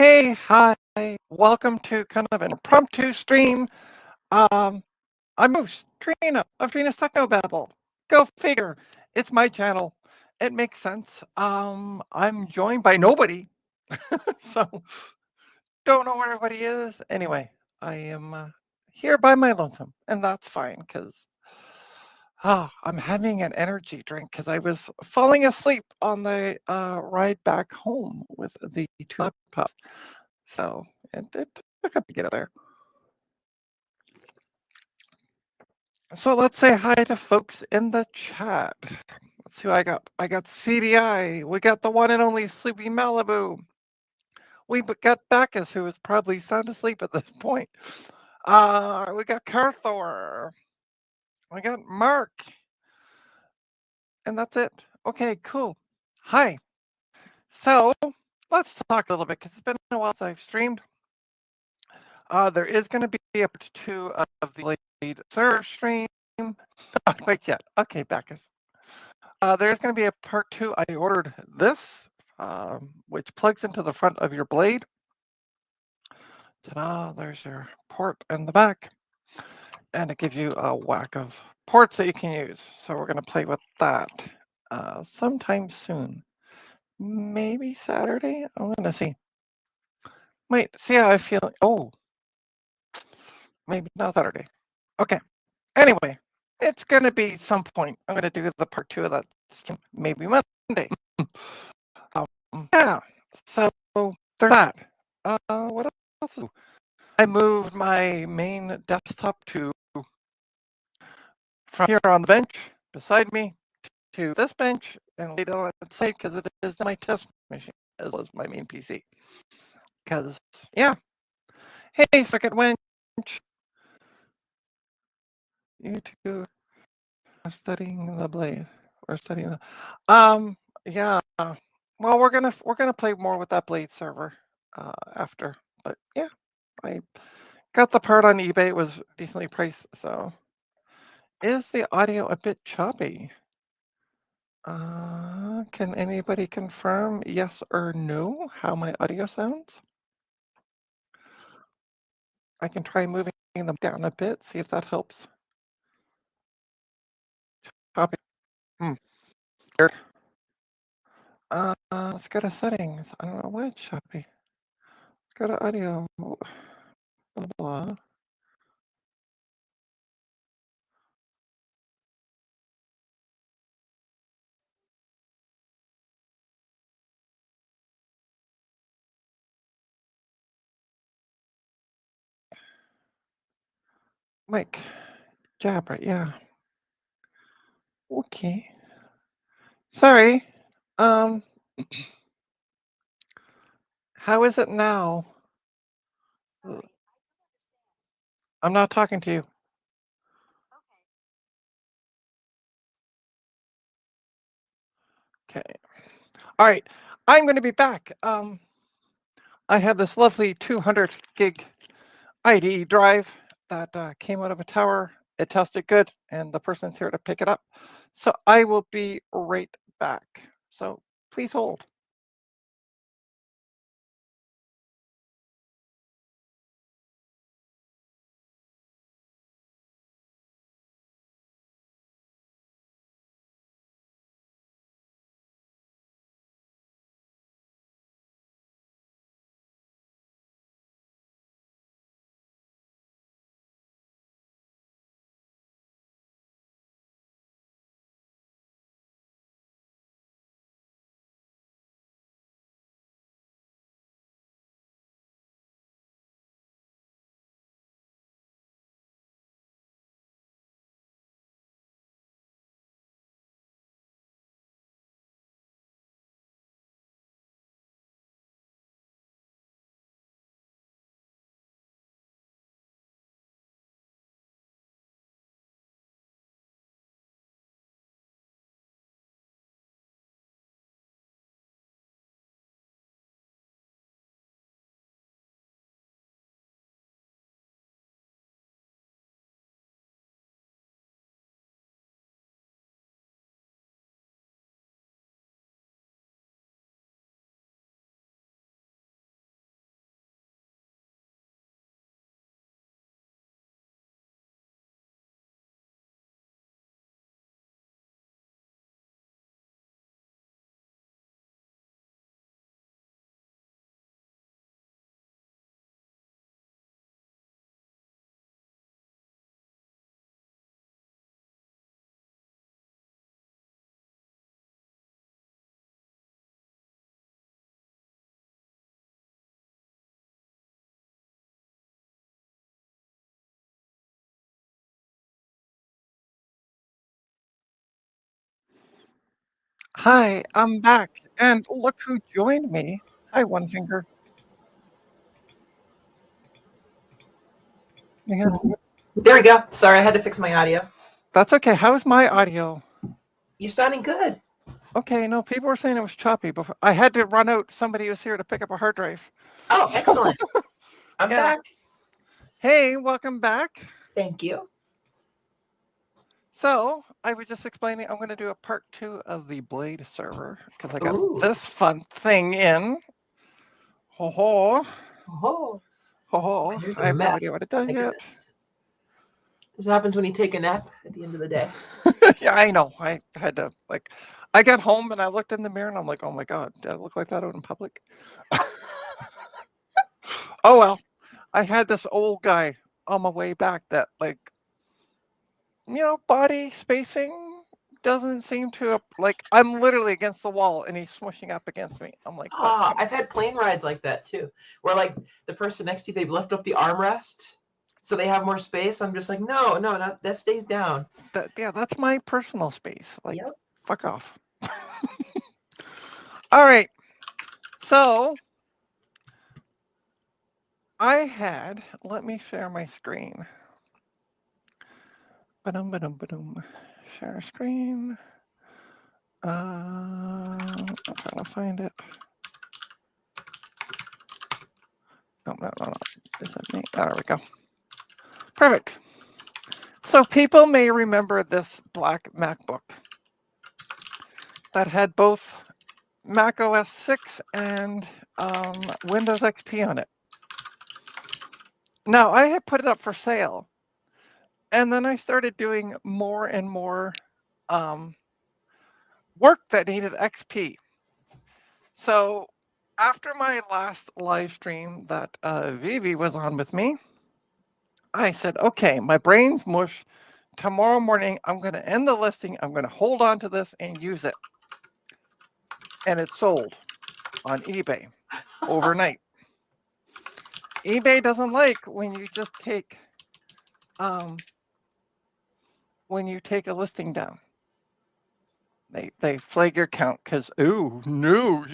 Hey, hi. Welcome to kind of an impromptu stream. Um, I'm host Trina of Trina's Technobabble. Go figure. It's my channel. It makes sense. I'm joined by nobody, so don't know where everybody is. Anyway, I am here by my lonesome, and that's fine because I'm having an energy drink because I was falling asleep on the ride back home with the two laptops. So it took up to get there. So let's say hi to folks in the chat. Let's see who I got. I got CDI. We got the one and only Sleepy Malibu. Got Bacchus, who is probably sound asleep at this point. We got Carthor. We got Mark. And that's it. Okay, cool. Hi. So let's talk a little bit because it's been a while since I've streamed. There is going to be a part two of the lead server stream. Not quite yet. Okay, Bacchus. There's going to be a part two. I ordered this, which plugs into the front of your blade. Ta-da, there's your port in the back. And it gives you a whack of ports that you can use. So we're going to play with that sometime soon. Maybe Saturday? I'm going to see. Wait, see how I feel. Oh, maybe not Saturday. Okay. Anyway, it's going to be some point. I'm going to do the part two of that. Maybe Monday. Yeah. So there's that. What else? I moved my main desktop from here on the bench beside me to this bench and laid it on its side because it is my test machine as well as my main PC. Because yeah, hey, second wench, you two are studying the blade. We're studying the. Yeah. Well, we're gonna play more with that blade server after. But yeah, I got the part on eBay. It was decently priced. So, is the audio a bit choppy? Can anybody confirm yes or no how my audio sounds? I can try moving them down a bit, see if that helps. Copy. Weird. Let's go to settings. I don't know why it's choppy. Go to audio. Blah, blah. Mic. Jabber, yeah. Okay. Sorry. Um, how is it now? I'm not talking to you. Okay. All right. I'm going to be back. I have this lovely 200 gig ID drive that came out of a tower. It tested good, and the person's here to pick it up. So I will be right back. So please hold. Hi, I'm back, and look who joined me. Hi, One Finger. Yeah, There we go. Sorry, I had to fix my audio. that's okay. How's my audio? You're sounding good. Okay, no, people were saying it was choppy before. I had to run out. Somebody was here to pick up a hard drive. Oh, So, excellent. I'm yeah. back. Hey, welcome back. Thank you. So, I was just explaining I'm going to do a part 2 of the Blade server because I got Ooh. this fun thing in. Ho ho. Oh, Ho ho. here's I a have no mess. idea what it does My yet. goodness. This happens when you take a nap at the end of the day. Yeah, I know. I had to, I got home and I looked in the mirror and I'm like, oh my God, did I look like that out in public? Oh well, I had this old guy on my way back that, body spacing doesn't seem to, I'm literally against the wall and he's smushing up against me. I'm like, what? I've had plane rides like that too, where like the person next to you, they've left up the armrest so they have more space. I'm just like, no, not that stays down. Yeah, that's my personal space. Like, Yep. fuck off. All right. So let me share my screen. Ba-dum. Share screen. I'm trying to find it. No. Is that me? Oh, there we go. Perfect. So people may remember this black MacBook that had both Mac OS 6 and Windows XP on it. Now, I had put it up for sale, and then I started doing more and more work that needed XP. So after my last live stream that Vivi was on with me, I said, okay, my brain's mush. Tomorrow morning, I'm going to end the listing. I'm going to hold on to this and use it. And it sold on eBay overnight. eBay doesn't like when you just take a listing down. They flag your count because, oh no,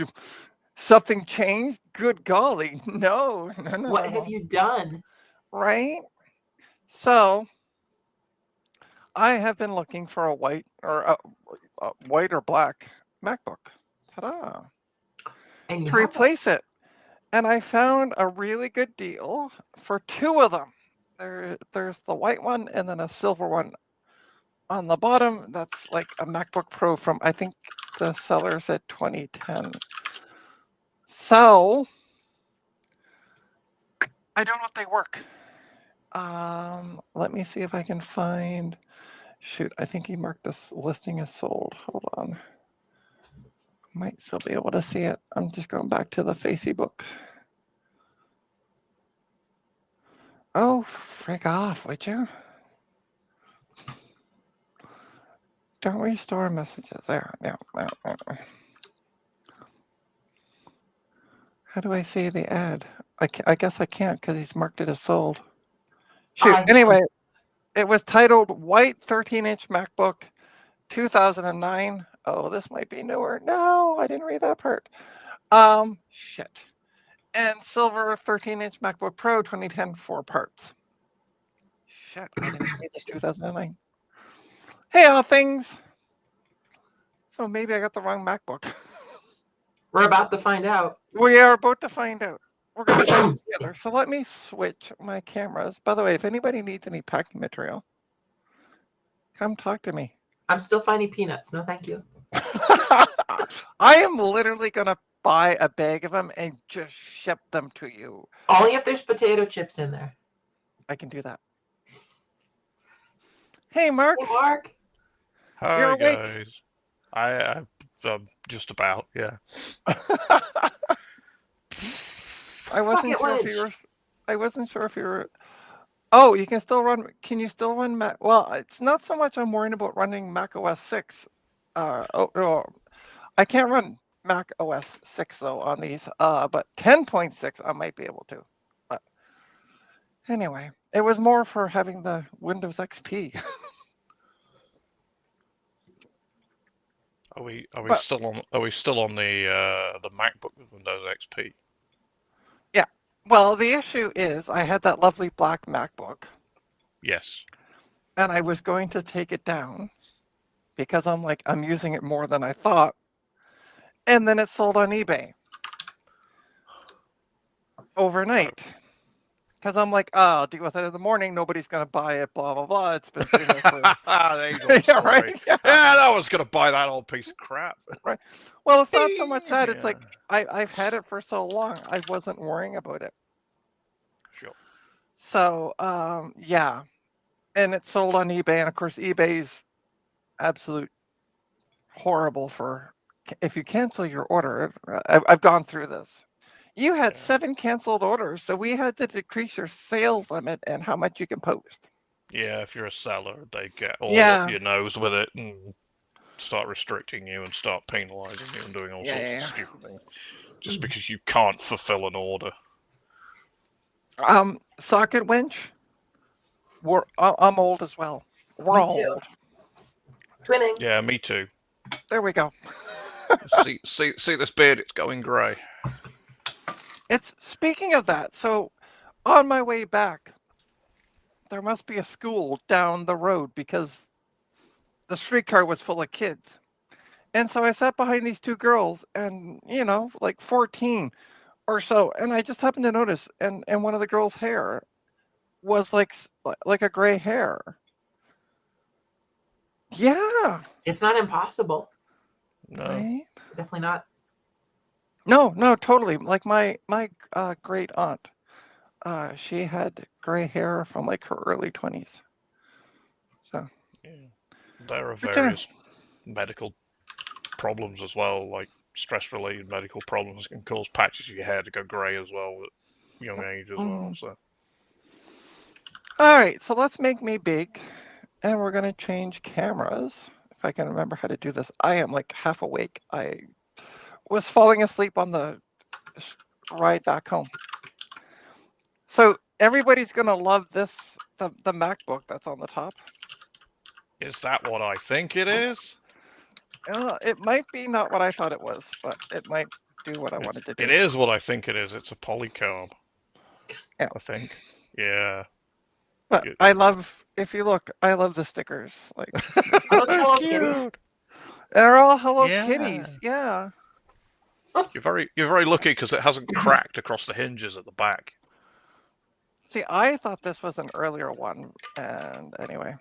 something changed. Good golly, no. What have you done? Right? So I have been looking for a white or black MacBook. Ta-da! And you To have it. replace it. And I found a really good deal for two of them. There's the white one and then a silver one on the bottom. That's like a MacBook Pro from, I think the seller said 2010. So I don't know if they work. Let me see if I can find. Shoot, I think he marked this listing as sold. Hold on. Might still be able to see it. I'm just going back to the Facebook. Oh, frig off, would you? Don't restore messages. There. Yeah. How do I see the ad? I guess I can't because he's marked it as sold. Shoot. Anyway, it was titled White 13-inch MacBook 2009. Oh, this might be newer. No, I didn't read that part. Shit. And silver 13-inch MacBook Pro 2010, 4 parts. Shit, I didn't read the 2009. Hey, all things. So maybe I got the wrong MacBook. We're about to find out. We are about to find out. We're going to find it together. So let me switch my cameras. By the way, if anybody needs any packing material, come talk to me. I'm still finding peanuts. No, thank you. I am literally going to buy a bag of them and just ship them to you. Only if there's potato chips in there. I can do that. Hey, Mark. Hey, Mark. Hi, You're awake. guys. I just about, yeah. I wasn't sure if you were. Oh, you can still run. Can you still run Mac? Well, it's not so much I'm worrying about running Mac OS 6. No, I can't run Mac OS 6 though on these. But 10.6 I might be able to. But anyway, it was more for having the Windows XP. Are we But- still on the MacBook with Windows XP? Well, the issue is I had that lovely black MacBook, Yes. and I was going to take it down because I'm using it more than I thought, and then it sold on eBay overnight. Because I'm like, oh, I'll deal with it in the morning. Nobody's going to buy it, blah, blah, blah. It's been sitting there for... There you go. yeah, Sorry. right? Yeah. No one's gonna buy that old piece of crap. Well, it's not so much that. It's Yeah. like I've had it for so long. I wasn't worrying about it. Sure. So, yeah. And it sold on eBay. And of course, eBay's absolute horrible for if you cancel your order. I've gone through this. You had Yeah. 7 canceled orders, so we had to decrease your sales limit and how much you can post. Yeah, if you're a seller, they get all Yeah. up your nose with it and start restricting you and start penalising you and doing all sorts Yeah. of stupid things just because you can't fulfill an order. Socket winch. I'm old as well. We're Me all too. old. Twinning. Yeah, me too. There we go. see this beard? It's going grey. It's speaking of that. So, on my way back, there must be a school down the road because the streetcar was full of kids. And so I sat behind these 2 girls and, like 14 or so. And I just happened to notice, and one of the girls' hair was like a gray hair. Yeah. It's not impossible. No. Right? Definitely not. No, totally. Like my great aunt, she had gray hair from like her early 20s. So Yeah. There are Okay. various medical problems as well, like stress-related medical problems can cause patches of your hair to go grey as well at young age as well. So all right, so let's make me big, and we're gonna change cameras. If I can remember how to do this, I am like half awake. I was falling asleep on the ride back home. So everybody's gonna love this, the MacBook that's on the top. is that what I think it is? It might be not what I thought it was, but it might do what I wanted to do. It is what I think it is. It's a polycarb. Yeah. I think. Yeah. But Good. I love, if you look, I love the stickers. Like Are those Hello Kitties? they're all Hello Yeah. Kitties. Yeah. You're very lucky because it hasn't cracked across the hinges at the back. See, I thought this was an earlier one, and anyway,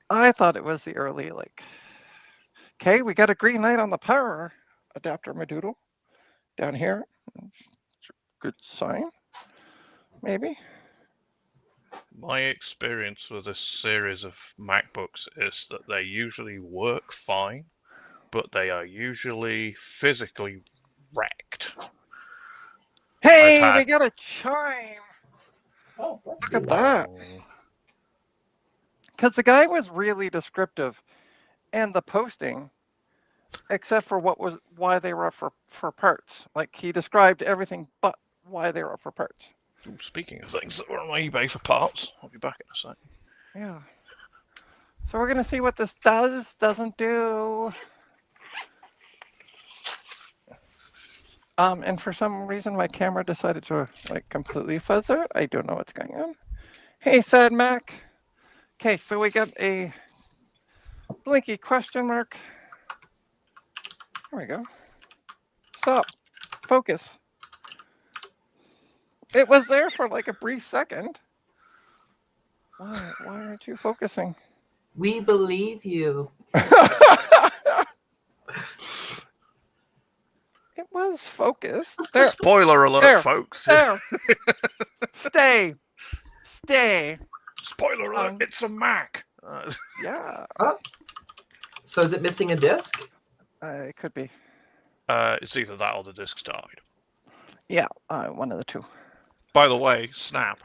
I thought it was the early Okay, we got a green light on the power adapter, my doodle, down here. Good sign, maybe. My experience with this series of MacBooks is that they usually work fine, but they are usually physically wrecked. Hey, had- we got a chime. Oh, that's Look at good. that. Because the guy was really descriptive, and the posting, except for why they were up for parts. Like he described everything but why they were up for parts. Speaking of things that were on eBay for parts, I'll be back in a sec. Yeah. So we're gonna see what this doesn't do. And for some reason my camera decided to completely fuzz out. I don't know what's going on. Hey, Sad Mac. Okay, so we got a blinky question mark. There we go. Stop. Focus. It was there for like a brief second. Why aren't you focusing? We believe you. It was focused. There. Spoiler alert, There. folks. There. Stay. Stay. Spoiler alert, it's a Mac. Yeah. So is it missing a disc? It could be. It's either that or the disc died. Yeah. One of the two. By the way, Snap.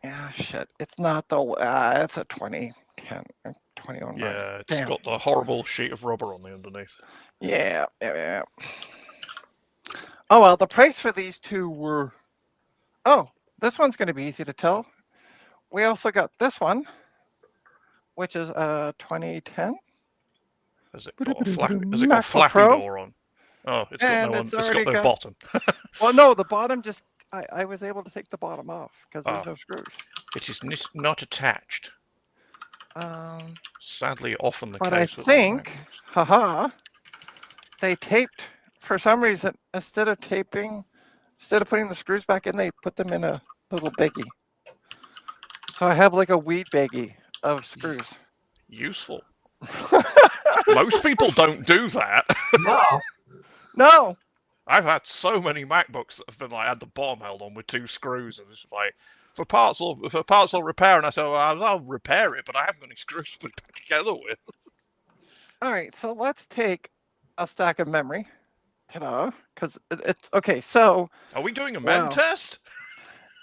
Yeah. Shit. It's not though. It's a 2010 or 2009. Yeah, it's Damn. got the horrible sheet of rubber on the underneath. Yeah. Oh well, the price for these two were. Oh, this one's going to be easy to tell. We also got this one, which is 2010. Has it got a flappy MacBook Pro, door on? Oh, it's got and no it's it's already got no got. bottom. Well, no, the bottom just. I was able to take the bottom off because there's no screws. It is not attached. Um, Sadly, often the but I case with all think, MacBooks. haha, they taped for some reason instead of putting the screws back in, they put them in a little baggie. So I have like a weed baggie of screws. Useful. Most people don't do that. No. No. I've had so many MacBooks that have been like had the bottom held on with 2 screws, and it's like for parts or repair, and I said, well, I'll repair it, but I haven't got any screws to put it back together with. All right, so let's take a stack of memory. Ta-da, because it's okay. So, Are we doing a mem test?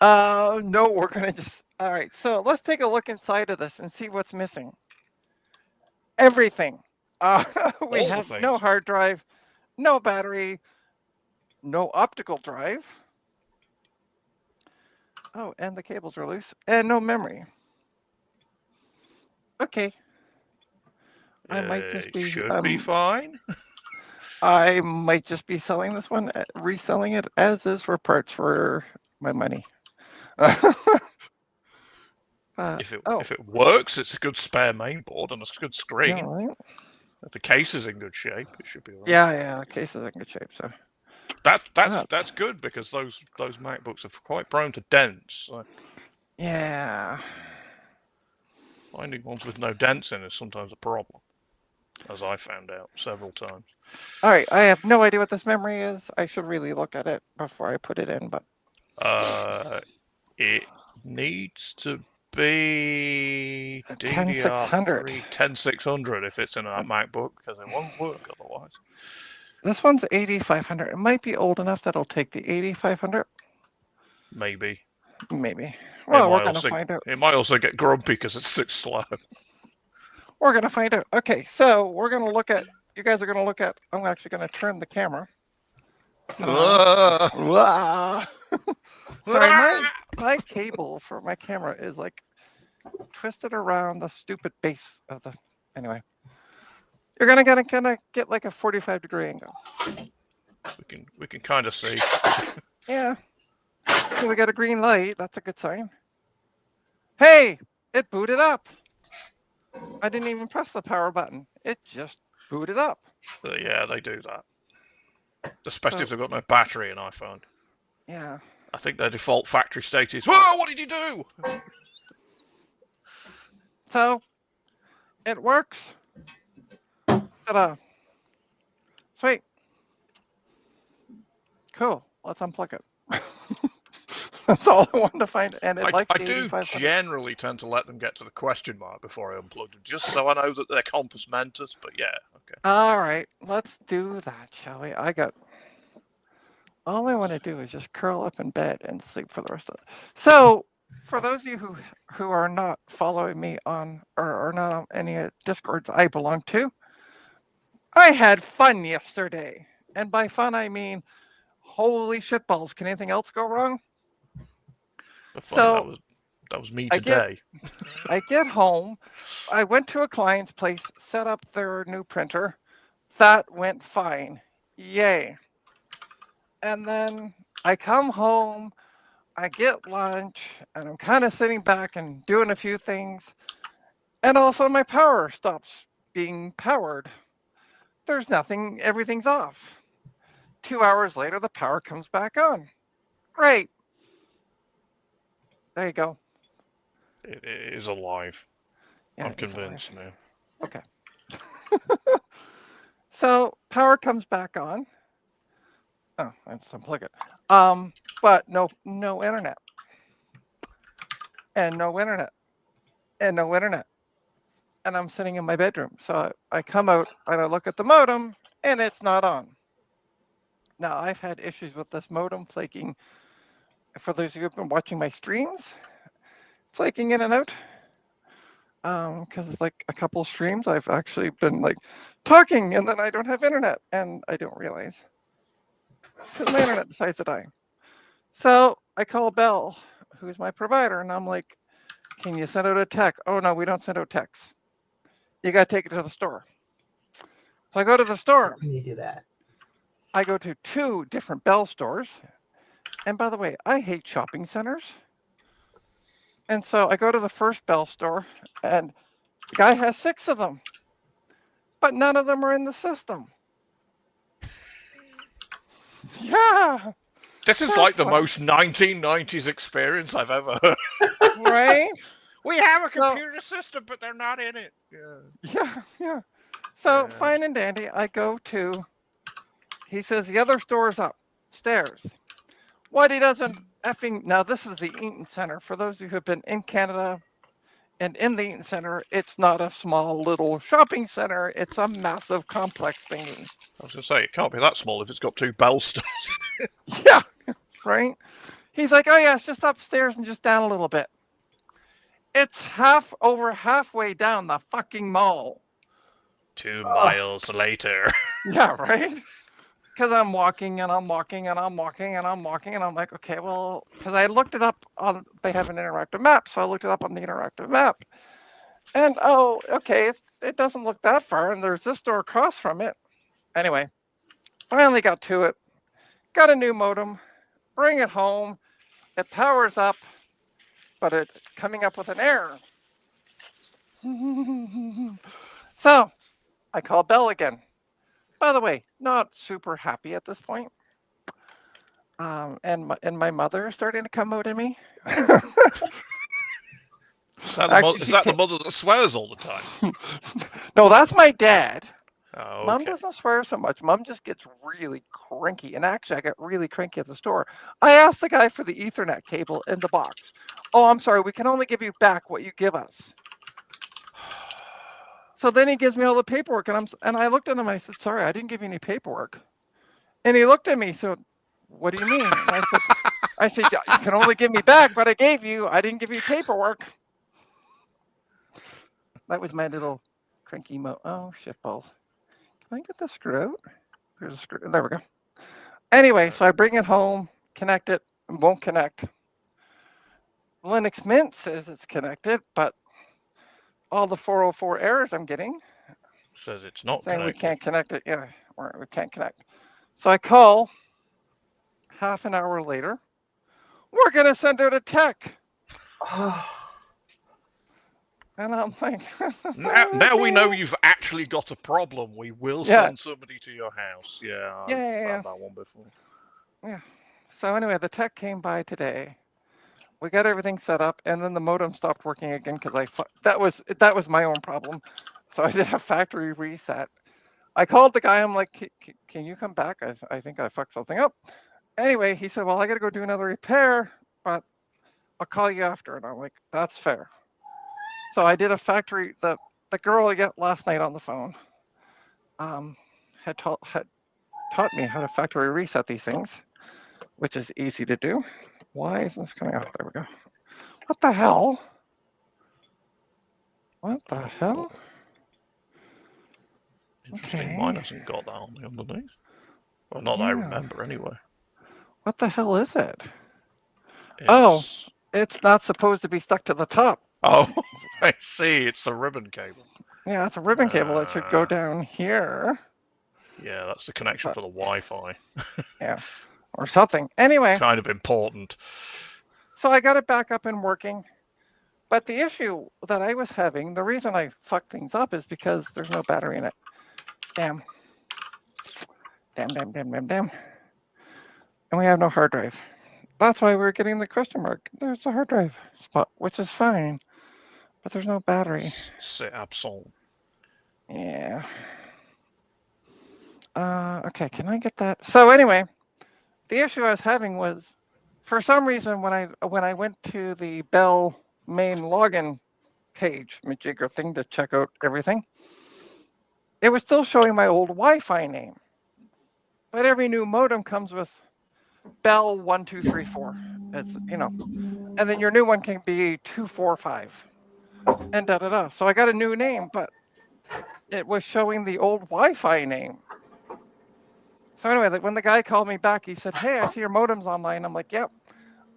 no, we're gonna just. All right, so let's take a look inside of this and see what's missing. Everything. We All the have things. no hard drive, no battery, no optical drive. Oh, and the cables are loose, and no memory. Okay. I might just be. Should be fine. I might just be selling this one, reselling it as is for parts for my money. If it works, it's a good spare mainboard and a good screen. Yeah, right? If the case is in good shape, it should be all right. Yeah, the case is in good shape. So that's good because those MacBooks are quite prone to dents. So yeah. finding ones with no dents in is sometimes a problem, as I found out several times. All right, I have no idea what this memory is. I should really look at it before I put it in, but it needs to be 10600. DDR3 10600 if it's in a MacBook, because it won't work otherwise. This one's 8500. It might be old enough that'll take the 8500. Maybe. Well, we're gonna find out. It might also get grumpy because it's too slow. We're gonna find out. Okay, so we're gonna look at. You guys are gonna look at. I'm actually gonna turn the camera. Sorry, my cable for my camera is like twisted around the stupid base of the. Anyway, you're gonna get like a 45-degree angle. We can kind of see. Yeah. So we got a green light. That's a good sign. Hey, it booted up. I didn't even press the power button. It just booted up. Yeah, they do that. Especially if they've got no battery in iPhone. Yeah. I think their default factory state is, whoa, what did you do? So, it works. Ta-da. Sweet. Cool. Let's unplug it. That's all I wanted to find. And it likes I do generally tend to let them get to the question mark before I unplug them, just so I know that they're compos mentis, but yeah, okay. All right, let's do that, shall we? All I want to do is just curl up in bed and sleep for the rest of it. So, for those of you who are not following me on, or are not on any Discords I belong to, I had fun yesterday. And by fun, I mean, holy shitballs, can anything else go wrong? So that was me today. I get home. I went to a client's place, set up their new printer. That went fine. Yay. And then I come home, I get lunch, and I'm kind of sitting back and doing a few things. And also my power stops being powered. There's nothing, everything's off. 2 hours later, the power comes back on. Great. There you go. It is alive. Yeah, I'm convinced now. Okay. So power comes back on. Oh, let's unplug it. But no internet. And no internet. And no internet. And I'm sitting in my bedroom. So I come out and I look at the modem and it's not on. Now I've had issues with this modem flaking. For those of you who've been watching my streams, flaking in and out. Because it's like a couple streams I've actually been like talking and then I don't have internet and I don't realize. Because my internet decides to die. So I call Bell, who's my provider, and I'm like, can you send out a tech? Oh no, we don't send out techs. You gotta take it to the store. So I go to the store. When you do that. I go to 2 different Bell stores. And by the way, I hate shopping centers. And so I go to the first Bell store, and the guy has 6 of them, but none of them are in the system. Yeah, This is that's like the fun, most 1990s experience I've ever heard. right? We have a So- computer system, but they're not in it. Yeah. So Yeah. fine and dandy, I go to, he says the other store's upstairs. What he doesn't now this is the Eaton Center. For those of you who have been in Canada and in the Eaton Center, it's not a small little shopping center. It's a massive complex thingy. I was going to say, it can't be that small if it's got 2 Bell stores. Yeah, right? He's like, oh yeah, it's just upstairs and just down a little bit. It's halfway down the fucking mall. 2 miles later. Yeah, right? Because I'm walking and I'm walking and I'm walking and I'm walking and I'm like, okay, well, because I looked it up on, they have an interactive map. So I looked it up on the interactive map. And oh, okay, it doesn't look that far. And there's this store across from it. Anyway, finally got to it. Got a new modem. Bring it home. It powers up, but it's coming up with an error. So I call Bell again. By the way, not super happy at this point. And my mother is starting to come out at me. Is that, Actually, is she that the can't- mother that swears all the time? No, that's my dad. Oh, Mom okay. doesn't swear so much. Mom just gets really cranky. And actually, I got really cranky at the store. I asked the guy for the Ethernet cable in the box. Oh, I'm sorry. We can only give you back what you give us. So then he gives me all the paperwork, and I looked at him. I said, "Sorry, I didn't give you any paperwork." And he looked at me. So, what do you mean? And I said, "Yeah, you can only give me back what I gave you. I didn't give you paperwork." That was my little cranky Oh, shit balls. Can I get the screw out? There's a screw. There we go. Anyway, so I bring it home, connect it, and won't connect. Linux Mint says it's connected, but all the 404 errors I'm getting Says it's not saying connected. we can't connect it. Yeah, or we can't connect. So I call half an hour later. We're going to send out a tech. And I'm like, Now we know you've actually got a problem. We will Yeah. send somebody to your house. Yeah, I've Yeah. had that one before. So anyway, the tech came by today. We got everything set up, and then the modem stopped working again because that was my own problem. So I did a factory reset. I called the guy. I'm like, can you come back? I think I fucked something up. Anyway, he said, well, I got to go do another repair, but I'll call you after. And I'm like, that's fair. So I did a factory. The girl I got last night on the phone had taught me how to factory reset these things, which is easy to do. Why isn't this coming off? There we go. What the hell? What the hell? Interesting. Mine Okay. hasn't got that on the underneath. Well, not that I Yeah. remember anyway. What the hell is it? Oh. It's... It's not supposed to be stuck to the top. Oh, I see. It's a ribbon cable. Yeah, it's a ribbon cable that should go Ah. down here Yeah, that's the connection for the Wi-Fi. or something. Anyway, Kind of important. so I got it back up and working. But the issue that I was having, the reason I fucked things up is because there's no battery in it. Damn. And we have no hard drive. That's why we're getting the question mark. There's a hard drive spot, which is fine. But there's no battery. C'est absent. Yeah. Okay, can I get that? So anyway, the issue I was having was, for some reason, when I went to the Bell main login page, majigger thing to check out everything, it was still showing my old Wi-Fi name. But every new modem comes with Bell 1234, as you know, and then your new one can be 245, and da da da. So I got a new name, but it was showing the old Wi-Fi name. So anyway, when the guy called me back, he said, "Hey, I see your modem's online." I'm like, "Yep."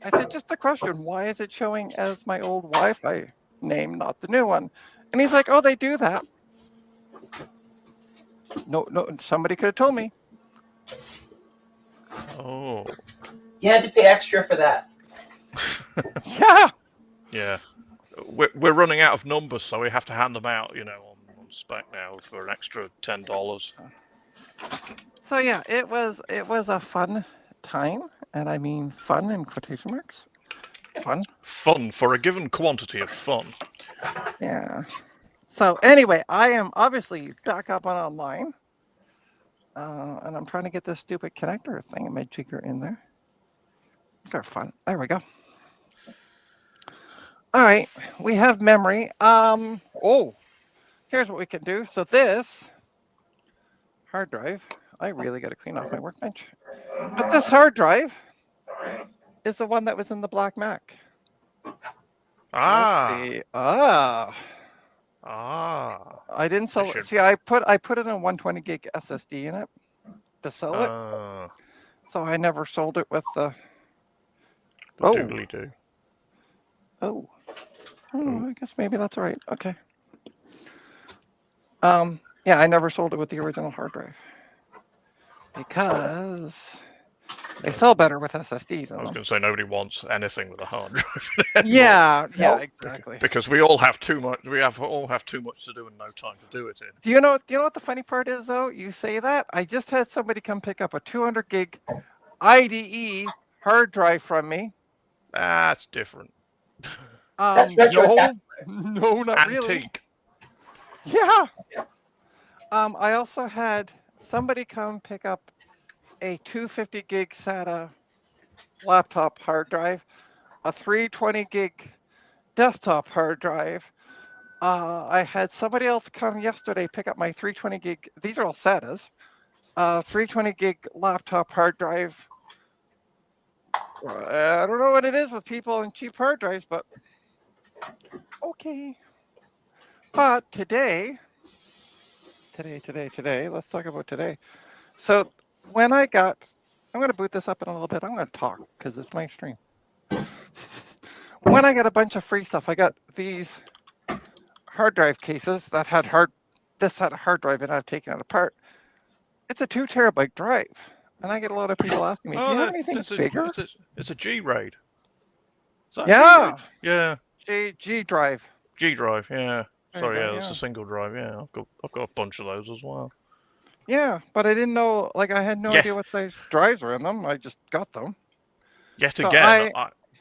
I said, "Just a question. Why is it showing as my old Wi-Fi name, not the new one?" And he's like, "Oh, they do that." No, somebody could have told me. Oh. You had to pay extra for that. Yeah. Yeah. We're running out of numbers, so we have to hand them out, on spec now for an extra $10. So yeah, it was a fun time, and I mean fun in quotation marks. Fun. Fun for a given quantity of fun. Yeah. So anyway, I am obviously back up on online, and I'm trying to get this stupid connector thing majigger in there. These are fun. There we go. All right, we have memory. Oh, here's what we can do. So this hard drive, I really got to clean off my workbench. But this hard drive is the one that was in the black Mac. Ah. Let's see. I didn't sell it. See, I put it in a 120 gig SSD in it to sell it. So I never sold it with the. The doodly do. Oh, I guess maybe that's all right. Okay. Yeah, I never sold it with the original hard drive because they sell better with SSDs. I was going to say nobody wants anything with a hard drive. Yeah, exactly. Because we all have too much. All have too much to do and no time to do it in. Do you know what the funny part is though? You say that. I just had somebody come pick up a 200 gig IDE hard drive from me. That's different. That's retro. No, not really. Antique. Yeah. I also had somebody come pick up a 250 gig SATA laptop hard drive, a 320 gig desktop hard drive. I had somebody else come yesterday pick up my 320 gig. These are all SATAs. 320 gig laptop hard drive. I don't know what it is with people and cheap hard drives, but okay. But today, let's talk about today. So when I'm going to boot this up in a little bit. I'm going to talk because it's my stream. When I got a bunch of free stuff, I got these hard drive cases that had this had a hard drive and I've taken it apart. It's a 2 terabyte drive. And I get a lot of people asking me, do you have anything bigger? It's a G RAID. Yeah. Yeah. G drive. G drive, yeah. Sorry, yeah, that's a single drive, yeah. I've got a bunch of those as well. Yeah, but I didn't know, I had no idea what size drives were in them. I just got them. Yet again,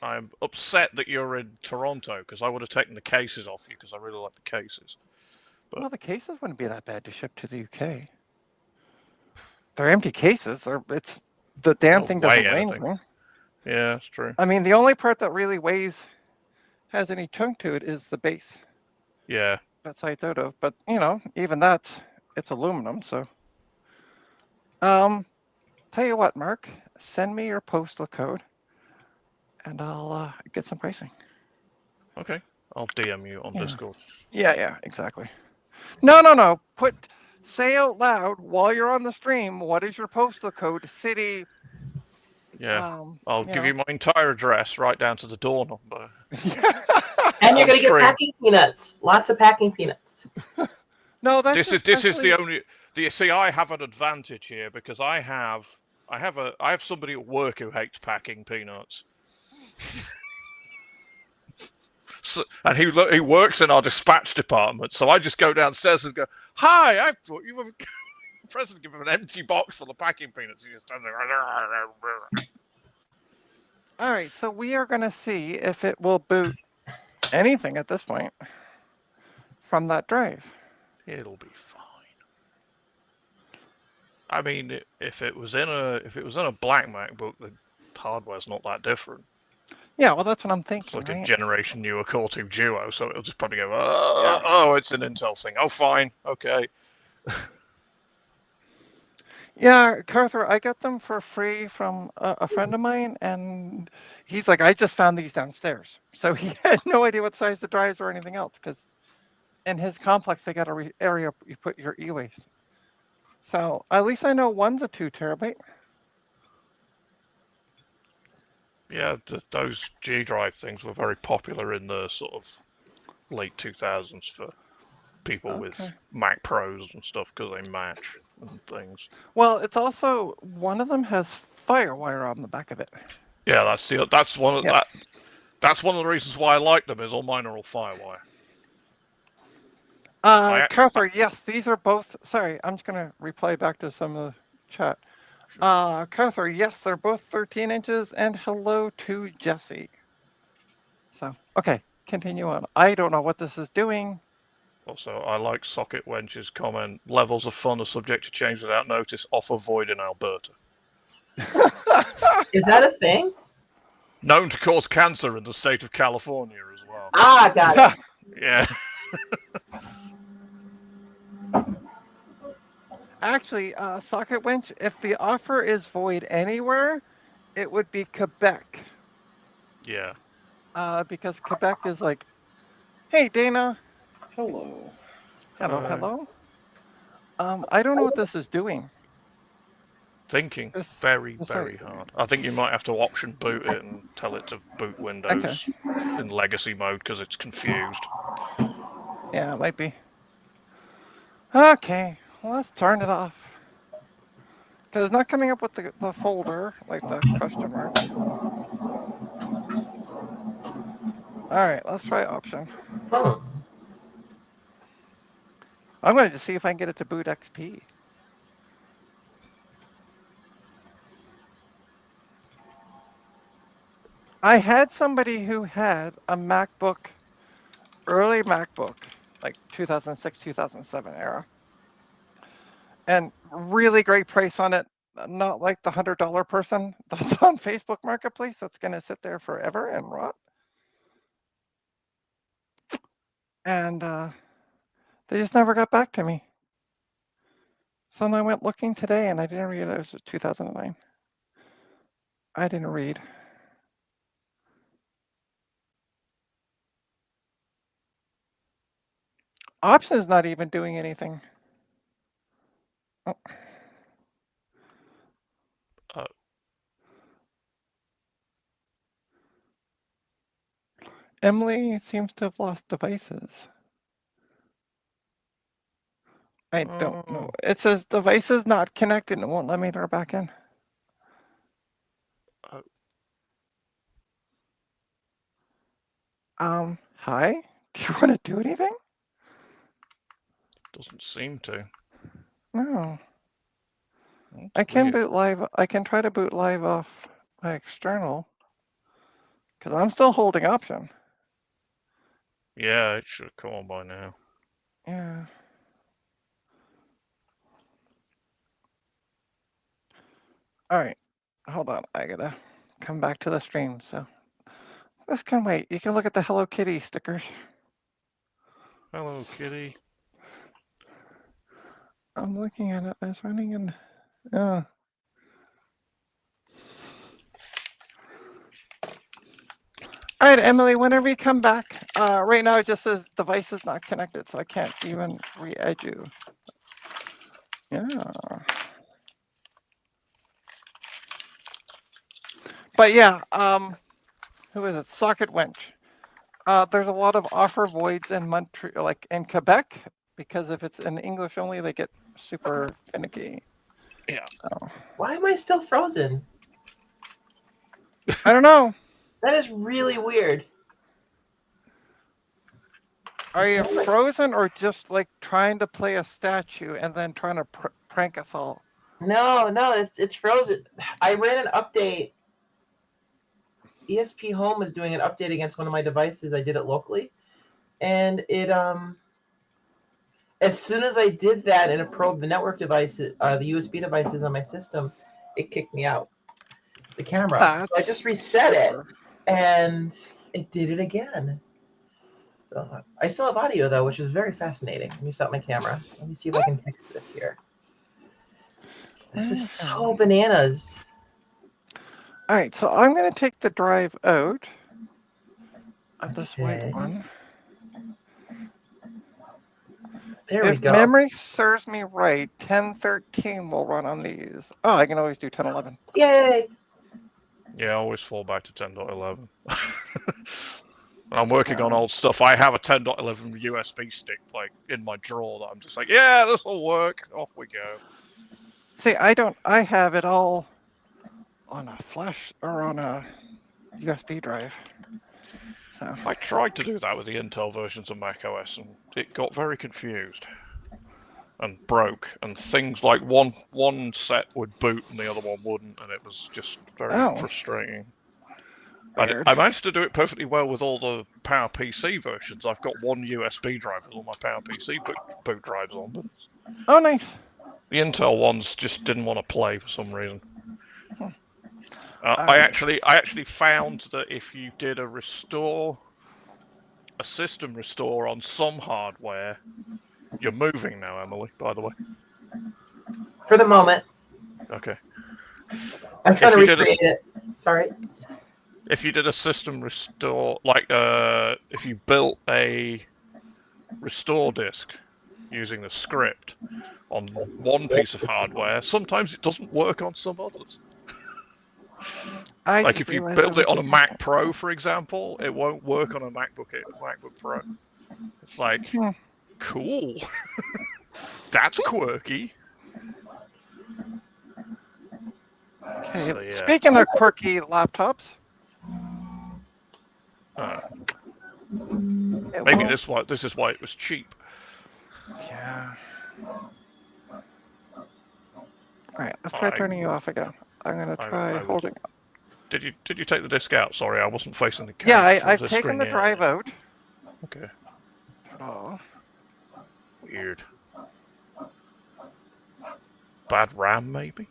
I'm upset that you're in Toronto because I would have taken the cases off you because I really like the cases. But well, the cases wouldn't be that bad to ship to the UK. They're empty cases. It's the damn thing doesn't weigh anything. Yeah, that's true. I mean, the only part that really has any chunk to it is the base. Yeah. That side's out of, but even it's aluminum. So, tell you what, Mark, send me your postal code, and I'll get some pricing. Okay, I'll DM you on Discord. Yeah, exactly. No. Say out loud while you're on the stream. What is your postal code? City. Yeah, I'll give you my entire address, right down to the door number. And you're gonna get packing peanuts. Lots of packing peanuts. No, that's this is the only. See, I have an advantage here because I have somebody at work who hates packing peanuts. So, and he works in our dispatch department, so I just go downstairs and go, "Hi, I thought you were." President give him an empty box full of packing peanuts. He just stands there. All right, so we are going to see if it will boot anything at this point from that drive. It'll be fine. I mean, if it was in a black MacBook, the hardware's not that different. Yeah, well, that's what I'm thinking. It's like a generation newer Core 2 Duo, so it'll just probably go, oh, it's an Intel thing. Oh, fine, okay. Yeah, Carther, I got them for free from a friend of mine, and he's like, I just found these downstairs. So he had no idea what size the drives or anything else, because in his complex, they got a area you put your e-waste. So at least I know one's a 2 terabyte. Yeah, those G drive things were very popular in the sort of late 2000s for people with Okay. Mac Pros and stuff because they match and things. Well, it's also one of them has FireWire on the back of it. Yeah, that's one of Yeah. that's one of the reasons why I like them. Is all mine are all FireWire. I- Carther, yes, these are both. Sorry, I'm just gonna reply back to some of the chat. Carther, yes, they're both 13 inches, and hello to Jesse. So, okay, continue on. I don't know what this is doing. Also, I like Socket Wench's comment. Levels of fun are subject to change without notice. Off a void in Alberta. Is that a thing? Known to cause cancer in the state of California as well. Ah, got it. Yeah. Actually, Socket Winch, if the offer is void anywhere, it would be Quebec. Yeah. Because Quebec is like, hey, Dana. Hello. Hello, Hi. hello. I don't know what this is doing. Thinking It's very, like- very hard. I think you might have to option boot it and tell it to boot Windows in legacy mode because it's confused. Yeah, it might be. Okay, well, let's turn it off. Because it's not coming up with the folder, like the question mark. Alright, let's try option. Hmm. I'm going to see if I can get it to boot XP. I had somebody who had a MacBook, early MacBook, like 2006, 2007 era. And really great price on it. Not like the $100 person that's on Facebook Marketplace that's going to sit there forever and rot. And they just never got back to me. So then I went looking today and I didn't realize it was 2009. I didn't read. Option is not even doing anything. Oh. Emily seems to have lost devices. I don't know. It says devices not connected and it won't let me to her back in. Hi? Do you want to do anything? Doesn't seem to. No. That's I can weird. boot live. I can try to boot live off my external. Because I'm still holding option. Yeah, it should have come on by now. Yeah. All right. Hold on. I gotta come back to the stream. So this can wait. You can look at the Hello Kitty stickers. Hello, kitty. I'm looking at it. It's running in. Oh. All right, Emily, whenever you come back, right now it just says device is not connected, so I can't even re-add you. Yeah. But yeah, who is it? Socket Wench. There's a lot of offer voids in Montreal, like in Quebec, because if it's in English only, they get super finicky. Yeah. So Why am I still frozen? I don't know. That is really weird. Are you frozen or just like trying to play a statue and then trying to prank us all? No, it's frozen. I ran an update. ESP Home is doing an update against one of my devices. I did it locally, and it as soon as I did that and it probed the network devices, the USB devices on my system, it kicked me out. The camera. So I just reset it, and it did it again. So I still have audio though, which is very fascinating. Let me stop my camera. Let me see if I can fix this here. This is so bananas. All right, so I'm going to take the drive out of this white one. There we go. If memory serves me right, 1013 will run on these. Oh, I can always do 1011. Yay! Yeah, I always fall back to 10.11. When I'm working on old stuff, I have a 10.11 USB stick like in my drawer that I'm just like, yeah, this will work. Off we go. See, I don't. I have it all on a flash or on a USB drive. So I tried to do that with the Intel versions of macOS, and it got very confused and broke. And things like one set would boot and the other one wouldn't, and it was just very frustrating. weird. I managed to do it perfectly well with all the PowerPC versions. I've got one USB drive with all my PowerPC boot drives on, but Oh, nice. the Intel ones just didn't want to play for some reason. I actually found that if you did a system restore on some hardware, you're moving now, Emily, by the way. For the moment. Okay. I'm trying to recreate it. Sorry. If you did a system restore, like if you built a restore disk using the script on one piece of hardware, sometimes it doesn't work on some others. Like if you build it on a Mac Pro, for example, it won't work on a MacBook Pro. It's like, cool. That's quirky. Okay. So, yeah. Speaking of quirky laptops, maybe this is why it was cheap. Yeah. All right, let's try turning you off again. I'm gonna try holding. Did you take the disc out? Sorry, I wasn't facing the camera. Yeah, I've taken the drive out. Okay. Oh. Weird. Bad RAM, maybe?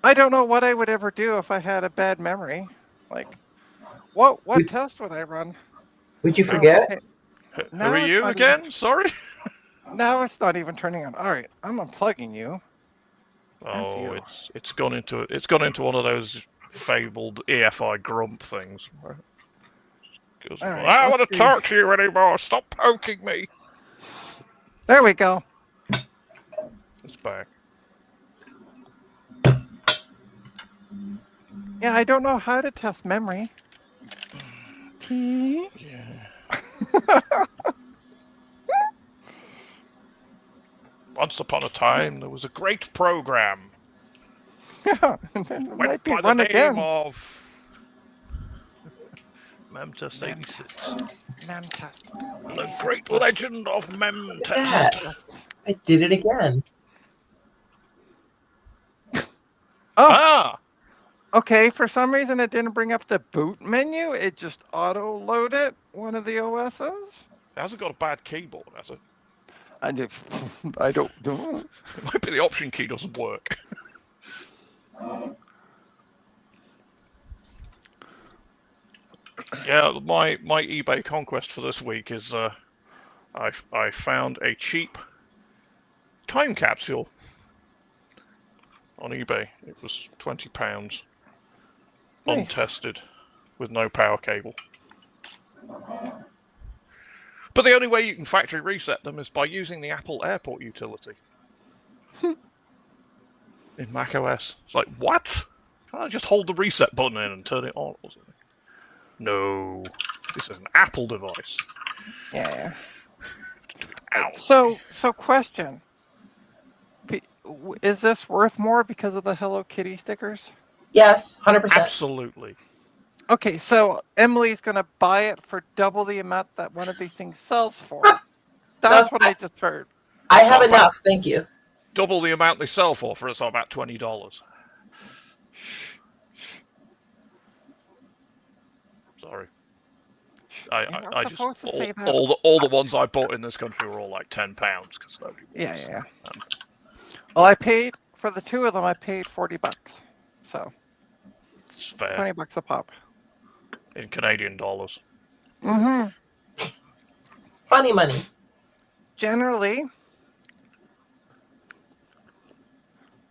I don't know what I would ever do if I had a bad memory. Like, what test would I run? Would you forget? Okay. Who are you again? Sorry? Now it's not even turning on. All right, I'm unplugging you. Oh, it's gone into one of those fabled EFI grump things. Goes, right, I don't want to talk to you anymore. Stop poking me. There we go. It's back. Yeah, I don't know how to test memory. Yeah. Once upon a time, there was a great program. Yeah, went by the name of Memtest 86. Memtest. The great legend of Memtest. Yeah. I did it again. Okay, for some reason it didn't bring up the boot menu. It just auto-loaded one of the OSs. It hasn't got a bad keyboard, has it? I don't know. It might be the option key doesn't work. Yeah, my eBay conquest for this week is I found a cheap time capsule on eBay. It was £20, untested, with no power cable. But the only way you can factory reset them is by using the Apple Airport utility in macOS. It's like, what? Can't I just hold the reset button in and turn it on or something? No, this is an Apple device. Yeah. Ouch. So question. Is this worth more because of the Hello Kitty stickers? Yes, 100%. Absolutely. Okay, so Emily's going to buy it for double the amount that one of these things sells for. That's what I just heard. I have enough, thank you. Double the amount they sell for us, about $20. Sorry. I just all the ones I bought in this country were all like £10 because nobody wants. Yeah. Well, I paid for the two of them. I paid $40, so it's fair. $20 a pop in Canadian dollars. Mm-hmm. Funny money. Generally,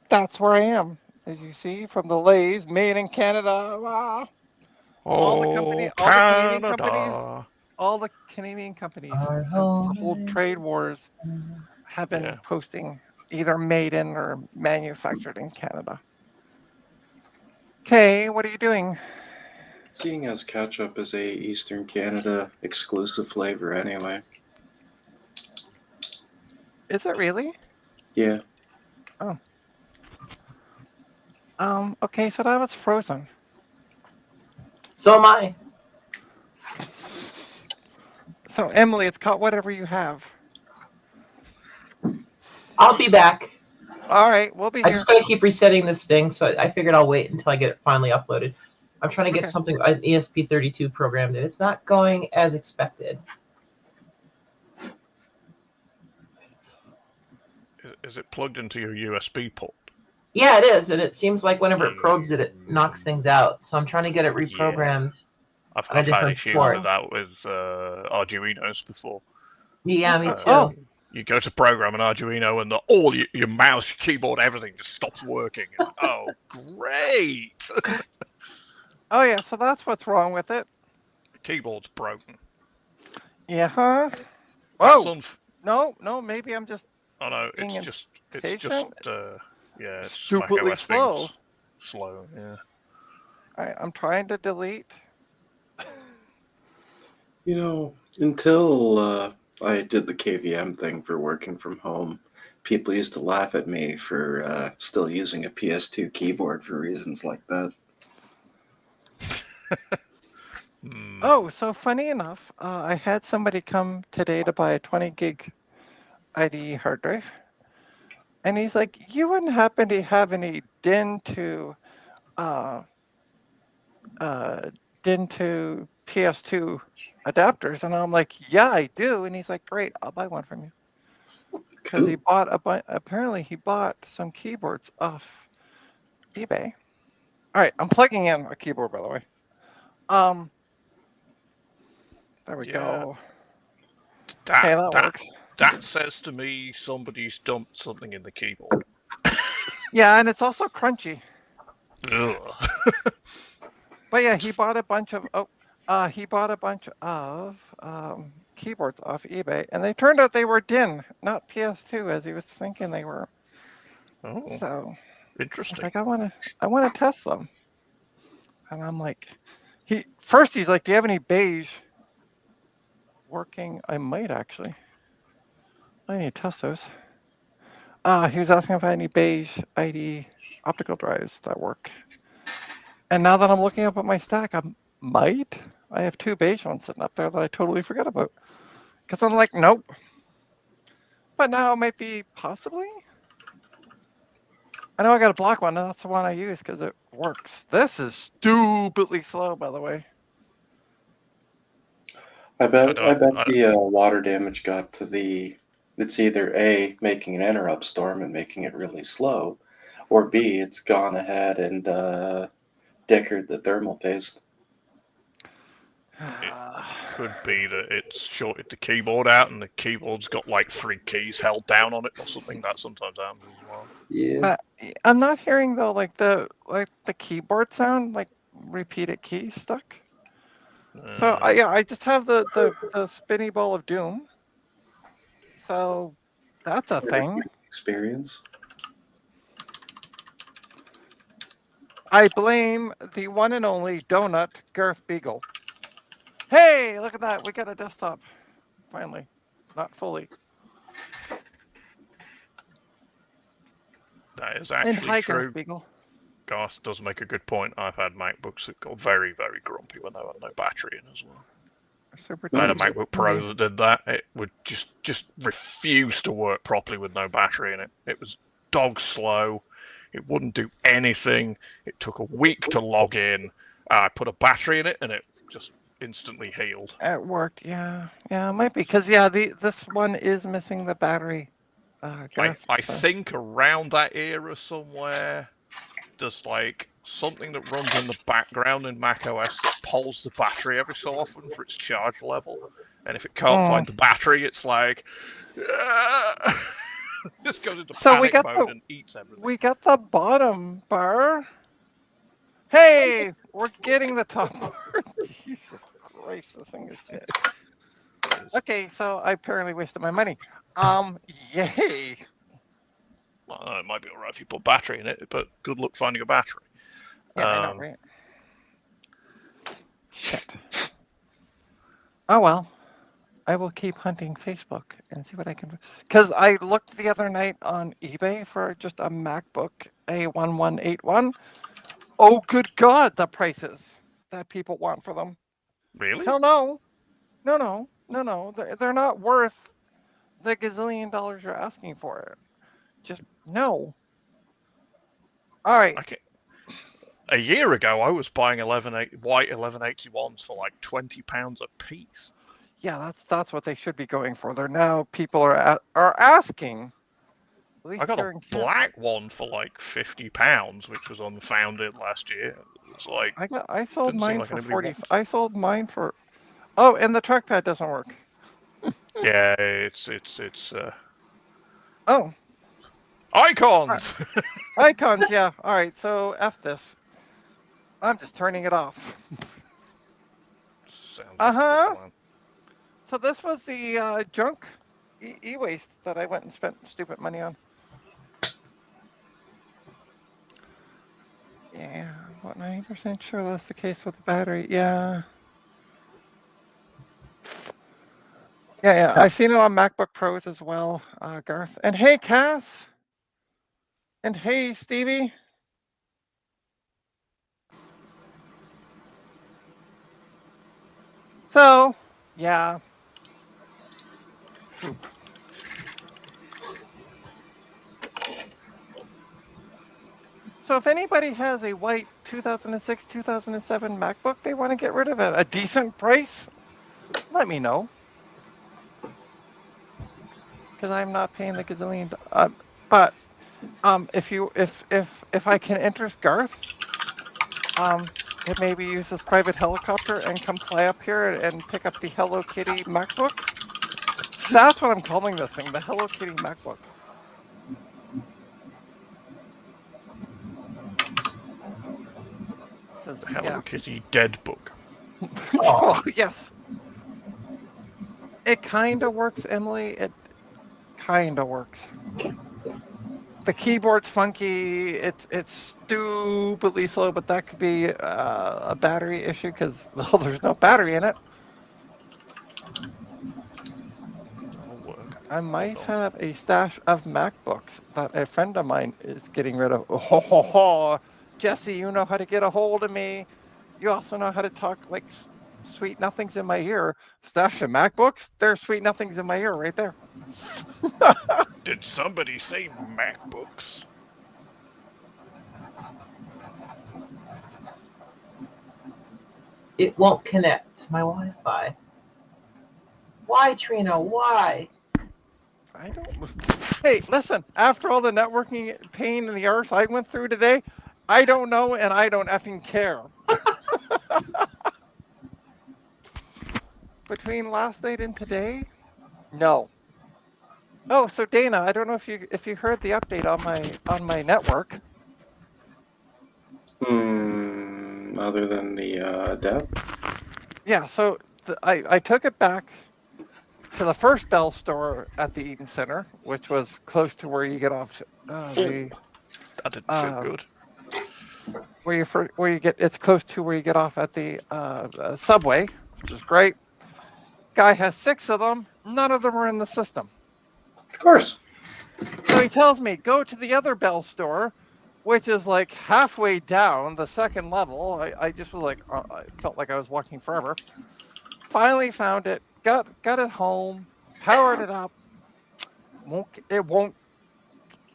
that's where I am, as you see from the Lay's made in Canada. Wow. All the Canadian companies since the whole trade wars have been posting either made in or manufactured in Canada. Okay, what are you doing? Seeing as ketchup is a Eastern Canada exclusive flavor anyway. Is it really? Yeah. Oh. Okay, so now it's frozen. So am I. So Emily, it's caught whatever you have. I'll be back. All right, we'll be I here. just gotta keep resetting this thing, so I figured I'll wait until I get it finally uploaded. I'm trying to get Okay. something, an ESP32 programmed, and it's not going as expected. Is it plugged into your USB port? Yeah, it is, and it seems like whenever it probes it, it knocks things out. So I'm trying to get it reprogrammed. I've on a had different issues port. with that with Arduinos before. Yeah, me too. Oh. You go to program an Arduino and all your mouse, your keyboard, everything just stops working. Oh, great! Oh yeah, so that's what's wrong with it. The keyboard's broken. Yeah, huh? That's Whoa. No, maybe I'm just Oh no, being it's just impatient. yeah, it's Stupidly macOS slow. being slow. Yeah. All right, I'm trying to delete. You know, until I did the KVM thing for working from home, people used to laugh at me for still using a PS2 keyboard for reasons like that. Oh, so funny enough, I had somebody come today to buy a 20 gig IDE hard drive. And he's like, you wouldn't happen to have any DIN to PS2 adapters? And I'm like, yeah, I do. And he's like, great, I'll buy one from you. Because he bought apparently he bought some keyboards off eBay. All right, I'm plugging in a keyboard, by the way. There we go. Okay, that works. That says to me somebody's dumped something in the keyboard. Yeah, and it's also crunchy. Ugh. But yeah, he bought a bunch of keyboards off eBay, and they turned out they were DIN, not PS2, as he was thinking they were. Oh, So interesting. I was like, I want to test them, and I'm like, he's like, do you have any beige working? I might actually. I need to test those. He was asking if I had any beige ID optical drives that work. And now that I'm looking up at my stack, I have 2 beige ones sitting up there that I totally forgot about. Because I'm like, nope. But now it might be possibly. I know I got a black one, and that's the one I use because it works. This is stupidly slow, by the way. I bet the water damage got to the. It's either A, making an interrupt storm and making it really slow, or B, it's gone ahead and deckered the thermal paste. It could be that it's shorted the keyboard out and the keyboard's got like 3 keys held down on it or something. That sometimes happens as well. Yeah. I'm not hearing though like the keyboard sound, like repeated key stuck. So I just have the spinny ball of doom. So that's a thing. Experience. I blame the one and only Donut Garth Beagle. Hey, look at that. We got a desktop. Finally. Not fully. That is actually true. Garth Beagle. Garth does make a good point. I've had MacBooks that got very, very grumpy when they had no battery in as well. I had a MacBook Pro that did that. It would just refuse to work properly with no battery in it. It was dog slow. It wouldn't do anything. It took a week to log in. I put a battery in it, and it just instantly healed. It worked, yeah. Yeah, it might be. Because, yeah, this one is missing the battery. I think around that era somewhere, there's like something that runs in the background in macOS that pulls the battery every so often for its charge level. And if it can't find the battery, it's like... just goes into panic mode and eats everything. We got the bottom bar. Hey, we're getting the top bar. Jesus Christ, this thing is good. Okay, so I apparently wasted my money. Yay. Well, it might be alright if you put battery in it, but good luck finding a battery. Yeah, I know, right? Shit. Oh well. I will keep hunting Facebook and see what I can. Because I looked the other night on eBay for just a MacBook A1181. Oh, good God, the prices that people want for them. Really? Hell no. No. They're not worth the gazillion dollars you're asking for it. Just no. All right. A year ago, I was buying white 1181s for like £20 a piece. Yeah, that's what they should be going for. They're now people are asking. At least I got here a in Canada. black one for like £50, which was unfounded last year. It's like I sold didn't seem mine like for anybody 40. wanted. I sold mine for. Oh, and the trackpad doesn't work. Yeah, it's Oh, icons. icons. Yeah. All right. So F this. I'm just turning it off. Sounds like a good plan. So this was the junk e-waste that I went and spent stupid money on. Yeah, about 90% sure that's the case with the battery. Yeah. Yeah. I've seen it on MacBook Pros as well, Garth. And hey, Cass. And hey, Stevie. So, yeah. So if anybody has a white 2006, 2007 MacBook they want to get rid of at a decent price, let me know. Because I'm not paying the gazillion. But if I can interest Garth, to maybe use his private helicopter and come fly up here and pick up the Hello Kitty MacBook. That's what I'm calling this thing, the Hello Kitty MacBook. The Hello Kitty dead book. Oh, yes. It kind of works, Emily. It kind of works. The keyboard's funky. It's stupidly slow, but that could be a battery issue because well, there's no battery in it. I might have a stash of MacBooks that a friend of mine is getting rid of. Oh, Jesse, you know how to get a hold of me. You also know how to talk like sweet nothings in my ear. Stash of MacBooks? There's sweet nothings in my ear right there. Did somebody say MacBooks? It won't connect to my Wi-Fi. Why, Trina? Why? I don't. Hey, listen. After all the networking pain in the arse I went through today, I don't know, and I don't effing care. Between last night and today, no. Oh, so Dana, I don't know if you heard the update on my network. Other than the dev? Yeah, so I took it back to the first Bell store at the Eden Center, which was close to where you get off That didn't feel good. It's close to where you get off at the subway, which is great. Guy has 6 of them. None of them are in the system. Of course. So he tells me, go to the other Bell store, which is like halfway down the second level. I just was like, I felt like I was walking forever. Finally found it, got it home, powered it up.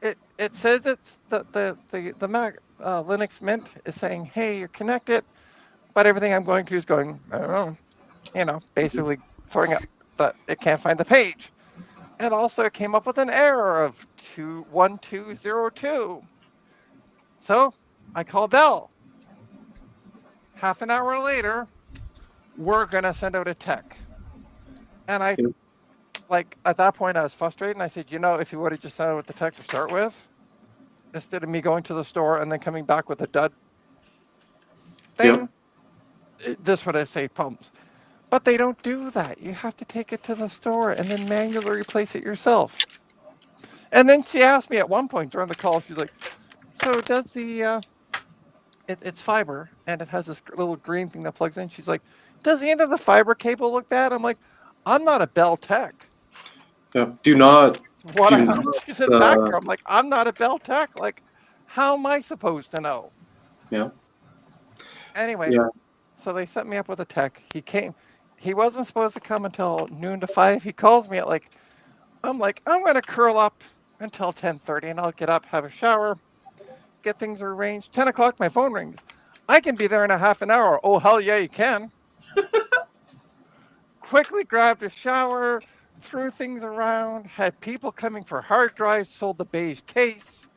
It says it's the Mac Linux Mint is saying, hey, you're connected, but everything I'm going to is going, I don't know, basically throwing up that it can't find the page. It also came up with an error of 1202. So I called Bell. Half an hour later, we're gonna send out a tech. And I, at that point, I was frustrated, and I said, if you would have just sent out the tech to start with, instead of me going to the store and then coming back with a dud thing, this would have saved problems. But they don't do that. You have to take it to the store and then manually replace it yourself. And then she asked me at one point during the call, she's like, so does the it's fiber, and it has this little green thing that plugs in. She's like, does the end of the fiber cable look bad? I'm like, I'm not a Bell tech. Do not. What Do I not. she said back there, I'm like, I'm not a Bell tech. Like, how am I supposed to know? Yeah. Anyway, Yeah. so they set me up with a tech. He came. He wasn't supposed to come until noon to 5. He calls me at like, I'm going to curl up until 10:30, and I'll get up, have a shower, get things arranged. 10 o'clock, my phone rings. I can be there in a half an hour. Oh, hell yeah, you can. Quickly grabbed a shower, threw things around, had people coming for hard drives, sold the beige case.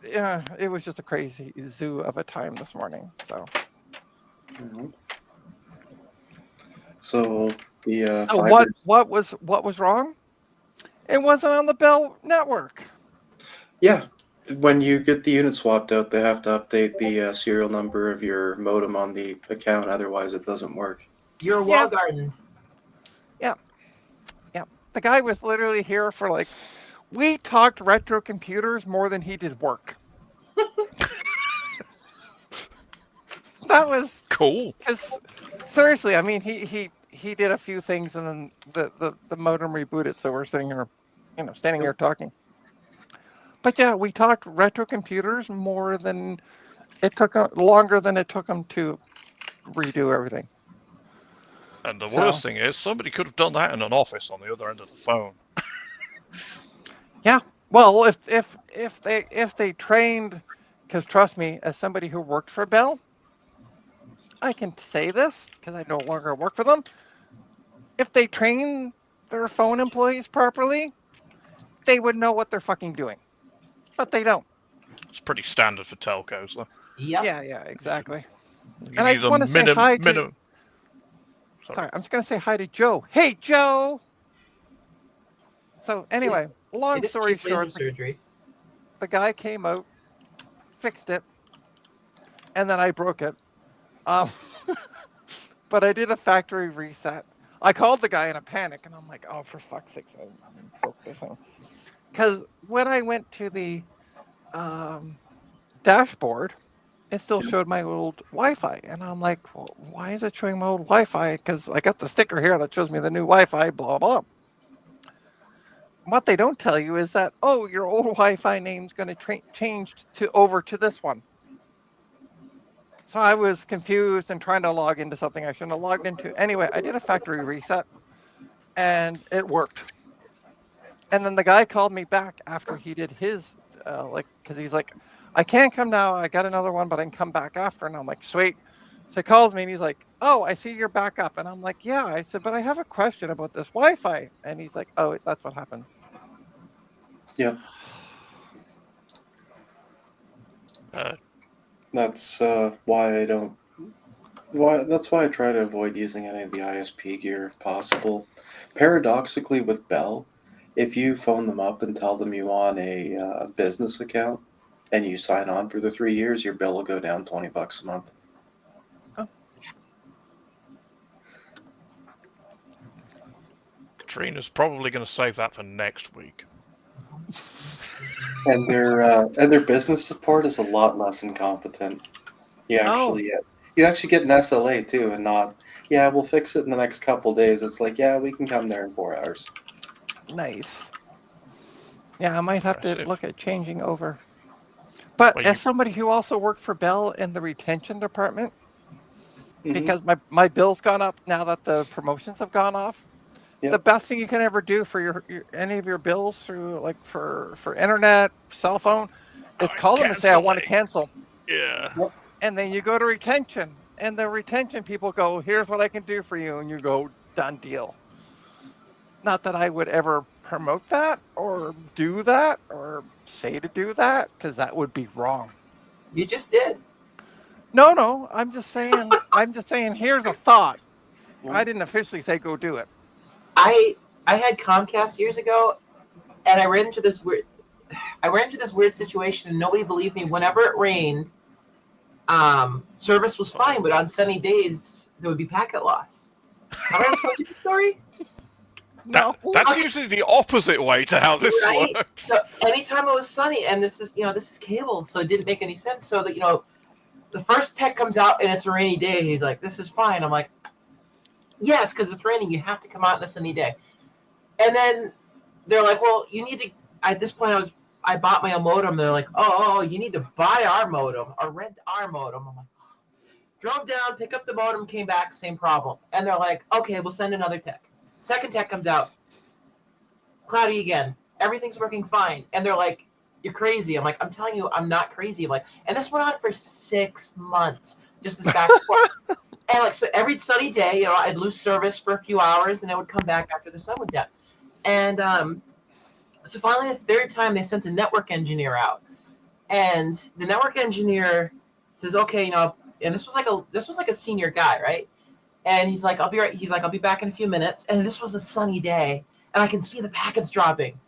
Yeah, it was just a crazy zoo of a time this morning. So, Mhm. So the what was wrong? It wasn't on the Bell network. Yeah, when you get the unit swapped out, they have to update the serial number of your modem on the account, otherwise it doesn't work. You're Yeah. wall gardened. Yeah. The guy was literally here for like, we talked retro computers more than he did work. That was Cool. because seriously, I mean, he did a few things, and then the modem rebooted, so we're sitting here, standing here talking. But yeah, we talked retro computers more than it took longer than it took them to redo everything. And the So- worst thing is, somebody could have done that in an office on the other end of the phone. Well, if they trained, because trust me, as somebody who worked for Bell, I can say this because I no longer work for them. If they train their phone employees properly, they would know what they're fucking doing. But they don't. It's pretty standard for telcos, though. Yep. Yeah, exactly. You And I need just a want to say hi to. minimum. Sorry, I'm just going to say hi to Joe. Hey, Joe. So anyway, long It is story cheap laser short, surgery. the guy came out, fixed it, and then I broke it. But I did a factory reset. I called the guy in a panic, and I'm like, oh, for fuck's sake, I broke this thing. Because when I went to the dashboard, it still showed my old Wi-Fi. And I'm like, well, why is it showing my old Wi-Fi? Because I got the sticker here that shows me the new Wi-Fi, blah, blah. What they don't tell you is that, oh, your old Wi-Fi name's going to change over to this one. So I was confused and trying to log into something I shouldn't have logged into. Anyway, I did a factory reset, and it worked. And then the guy called me back after he did his, because he's like, I can't come now. I got another one, but I can come back after. And I'm like, sweet. So he calls me, and he's like, oh, I see you're back up. And I'm like, yeah. I said, but I have a question about this Wi-Fi. And he's like, oh, that's what happens. Yeah. That's why I don't. That's why I try to avoid using any of the ISP gear if possible. Paradoxically, with Bell, if you phone them up and tell them you want a business account and you sign on for the 3 years, your bill will go down $20 a month. Oh. Trina's probably going to save that for next week. And their business support is a lot less incompetent. You actually get an SLA too, and not we'll fix it in the next couple days. It's like we can come there in 4 hours. Nice. Yeah, I might have to Impressive. look at changing over. But Well, as somebody who also worked for Bell in the retention department, Mhm. because my bill's gone up now that the promotions have gone off. Yep. The best thing you can ever do for your any of your bills through like for internet, cell phone, is call them and say I want to cancel. Yeah. And then you go to retention, and the retention people go, here's what I can do for you, and you go, done deal. Not that I would ever promote that or do that or say to do that, because that would be wrong. You just did. No, I'm just saying here's a thought. I didn't officially say go do it. I had Comcast years ago, and I ran into this weird situation, and nobody believed me. Whenever it rained, service was fine, but on sunny days there would be packet loss. Have I ever told you the story? No. That's usually the opposite way to how this Right? works. So anytime it was sunny, and this is cable, so it didn't make any sense. So that the first tech comes out and it's a rainy day. He's like, "This is fine." I'm like, "Yes, because it's raining. You have to come out on a sunny day." And then they're like, "Well, you need to." At this point, I bought my own modem. They're like, "Oh, you need to buy our modem or rent our modem." I'm like, drove down, pick up the modem, came back, same problem. And they're like, "Okay, we'll send another tech." Second tech comes out, cloudy again. Everything's working fine. And they're like, "You're crazy." I'm like, "I'm telling you, I'm not crazy." I'm like, and this went on for 6 months, just this back and forth. And like, so every sunny day, I'd lose service for a few hours, and I would come back after the sun went down. And so finally, the third time, they sent a network engineer out, and the network engineer says, "Okay, and this was like a senior guy, right?" And he's like, "I'll be right." He's like, "I'll be back in a few minutes." And this was a sunny day, and I can see the packets dropping.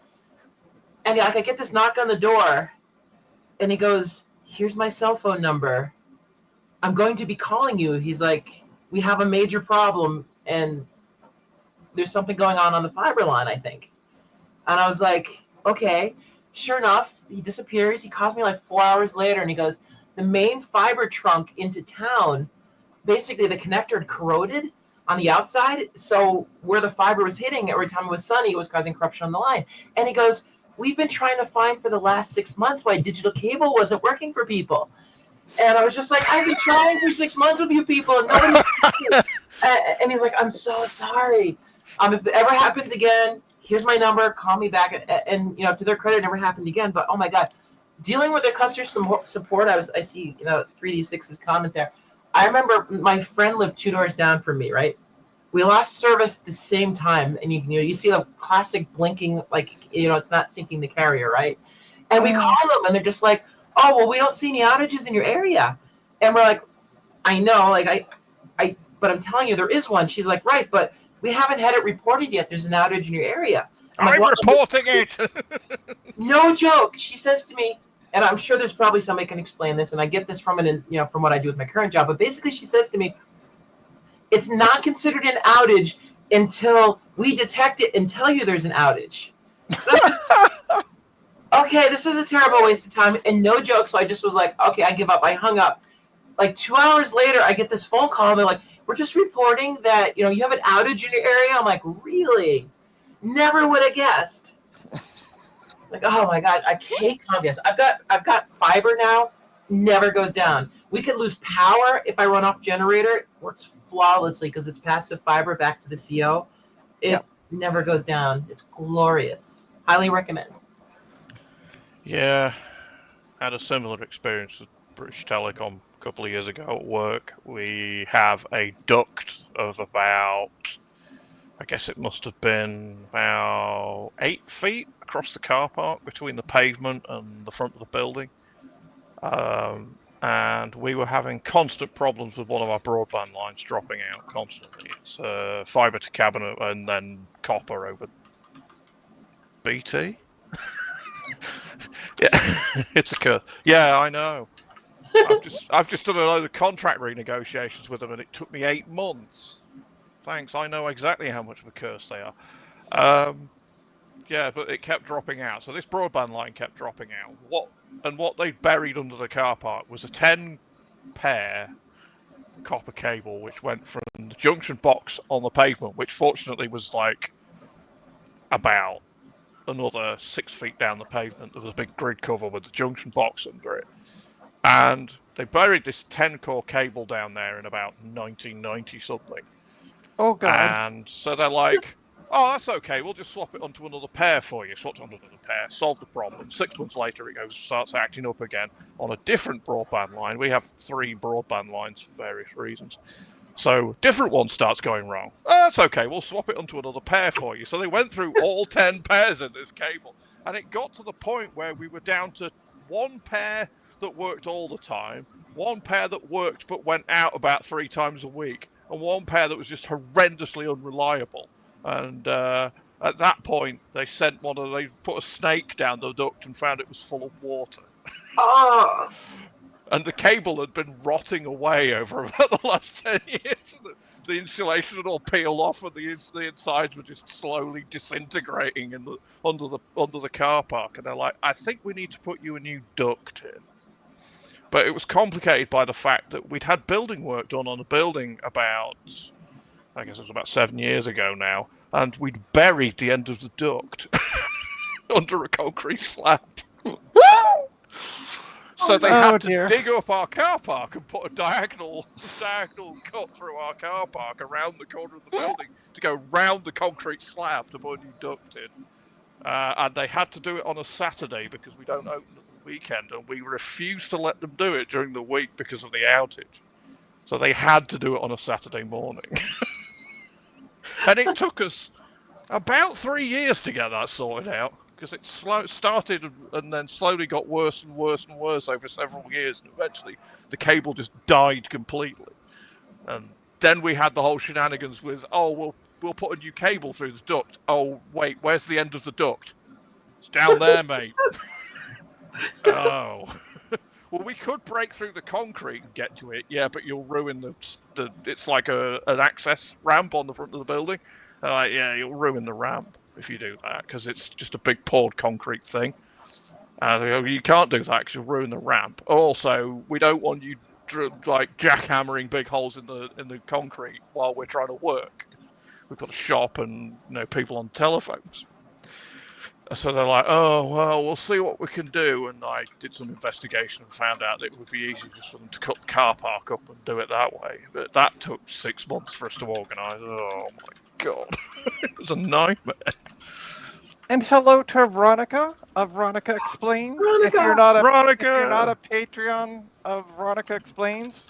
And like, I get this knock on the door, and he goes, "Here's my cell phone number. I'm going to be calling you." He's like, "We have a major problem, and there's something going on the fiber line, I think." And I was like, "Okay." Sure enough, he disappears. He calls me like 4 hours later, and he goes, "The main fiber trunk into town, basically the connector had corroded on the outside. So where the fiber was hitting every time it was sunny, it was causing corruption on the line." And he goes, "We've been trying to find for the last 6 months why digital cable wasn't working for people." And I was just like, "I've been trying for 6 months with you people, and nobody." And he's like, "I'm so sorry. If it ever happens again, here's my number. Call me back." And to their credit, it never happened again. But oh my god, dealing with their customer support, I see 3D6's comment there. I remember my friend lived 2 doors down from me. Right, we lost service at the same time, and you see the classic blinking, like it's not syncing the carrier, right? And we call them, and they're just like, "Oh, well, we don't see any outages in your area." And we're like, "I know, like but I'm telling you, there is one." She's like, "Right, but we haven't had it reported yet. There's an outage in your area." I'm like, reporting it. No joke. She says to me, and I'm sure there's probably somebody can explain this, and I get this from from what I do with my current job. But basically, she says to me, "It's not considered an outage until we detect it and tell you there's an outage." Okay, this is a terrible waste of time, and no joke. So I just was like, "Okay, I give up." I hung up. Like 2 hours later, I get this phone call, and they're like, "We're just reporting that you have an outage in your area." I'm like, "Really? Never would have guessed." Like, oh my god, I hate Comcast. I've got fiber now, never goes down. We could lose power if I run off generator. It works flawlessly because it's passive fiber back to the CO. It never goes down. It's glorious. Highly recommend. Yeah, had a similar experience with British Telecom a couple of years ago at work. We have a duct of about, I guess it must have been about 8 feet across the car park between the pavement and the front of the building. And we were having constant problems with one of our broadband lines dropping out constantly. It's fiber to cabinet and then copper over BT. Yeah, it's a curse. Yeah, I know. I've just done a load of contract renegotiations with them, and it took me 8 months. Thanks, I know exactly how much of a curse they are. Yeah, but it kept dropping out. So this broadband line kept dropping out. What they buried under the car park was a 10-pair copper cable, which went from the junction box on the pavement, which fortunately was like about another 6 feet down the pavement. There was a big grid cover with the junction box under it. And they buried this 10-core cable down there in about 1990 something. Oh, God. And so they're like, "Oh, that's okay. We'll just swap it onto another pair for you." Swapped onto another pair, solved the problem. 6 months later, it starts acting up again on a different broadband line. We have 3 broadband lines for various reasons. So different one starts going wrong. "Oh, that's okay. We'll swap it onto another pair for you." So they went through all 10 pairs in this cable. And it got to the point where we were down to 1 pair that worked all the time, 1 pair that worked but went out about 3 times a week, and 1 pair that was just horrendously unreliable. And at that point, they put a snake down the duct and found it was full of water. Oh. And the cable had been rotting away over about the last 10 years. The insulation had all peeled off, and the insides were just slowly disintegrating under the car park. And they're like, "I think we need to put you a new duct in." But it was complicated by the fact that we'd had building work done on the building about, I guess it was about 7 years ago now, and we'd buried the end of the duct under a concrete slab. So they had to dig up our car park and put a diagonal cut through our car park around the corner of the building to go round the concrete slab to put a new duct in. And they had to do it on a Saturday because we don't open at the weekend, and we refused to let them do it during the week because of the outage. So they had to do it on a Saturday morning. And it took us about 3 years to get that sorted out, because it started and then slowly got worse and worse and worse over several years, and eventually the cable just died completely. And then we had the whole shenanigans with, oh, we'll put a new cable through the duct. Oh, wait, where's the end of the duct? It's down there, mate. Oh. Well, we could break through the concrete and get to it, yeah, but you'll ruin the it's like an access ramp on the front of the building. Yeah, you'll ruin the ramp if you do that, because it's just a big poured concrete thing. You can't do that because you'll ruin the ramp. Also, we don't want you like jackhammering big holes in the concrete while we're trying to work. We've got a shop and people on telephones. So they're like, oh, well, we'll see what we can do. And I did some investigation and found out that it would be easy just for them to cut the car park up and do it that way. But that took 6 months for us to organise. Oh, my God. It was a nightmare. And hello to Veronica of Veronica Explains. If you're not a Patreon of Veronica Explains,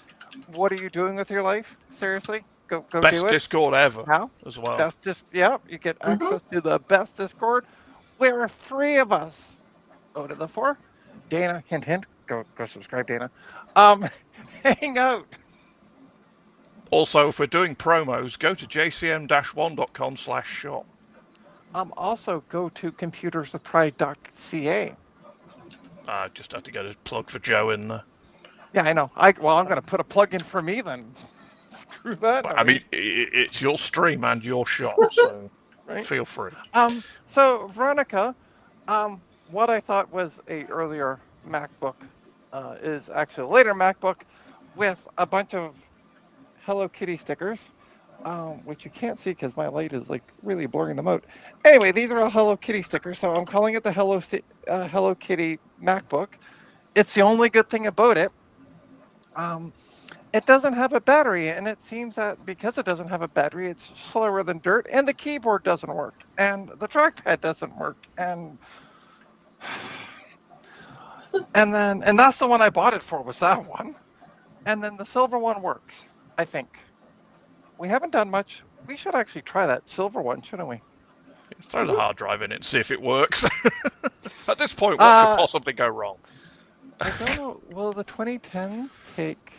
what are you doing with your life? Seriously, go best do it. Discord ever. How? As well. You get access to the best Discord. Where 3 of us, go to the 4, Dana, hint, hint, go subscribe, Dana, hang out. Also, if we're doing promos, go to jcm-1.com/shop. Also go to computerswithpride.ca. Just had to get a plug for Joe in there. Yeah, I know. I'm going to put a plug in for me then. Screw that. I mean, it's your stream and your shop, so right? Feel free. So Veronica, what I thought was a earlier MacBook is actually a later MacBook with a bunch of Hello Kitty stickers, which you can't see because my light is like really blurring them out. Anyway, these are all Hello Kitty stickers, so I'm calling it the Hello Kitty MacBook. It's the only good thing about it. It doesn't have a battery, and it seems that because it doesn't have a battery, it's slower than dirt, and the keyboard doesn't work, and the trackpad doesn't work, and that's the one I bought it for, was that one. And then the silver one works, I think. We haven't done much. We should actually try that silver one, shouldn't we? Throw the hard drive in it and see if it works. At this point, what could possibly go wrong? I don't know. Will the 2010s take...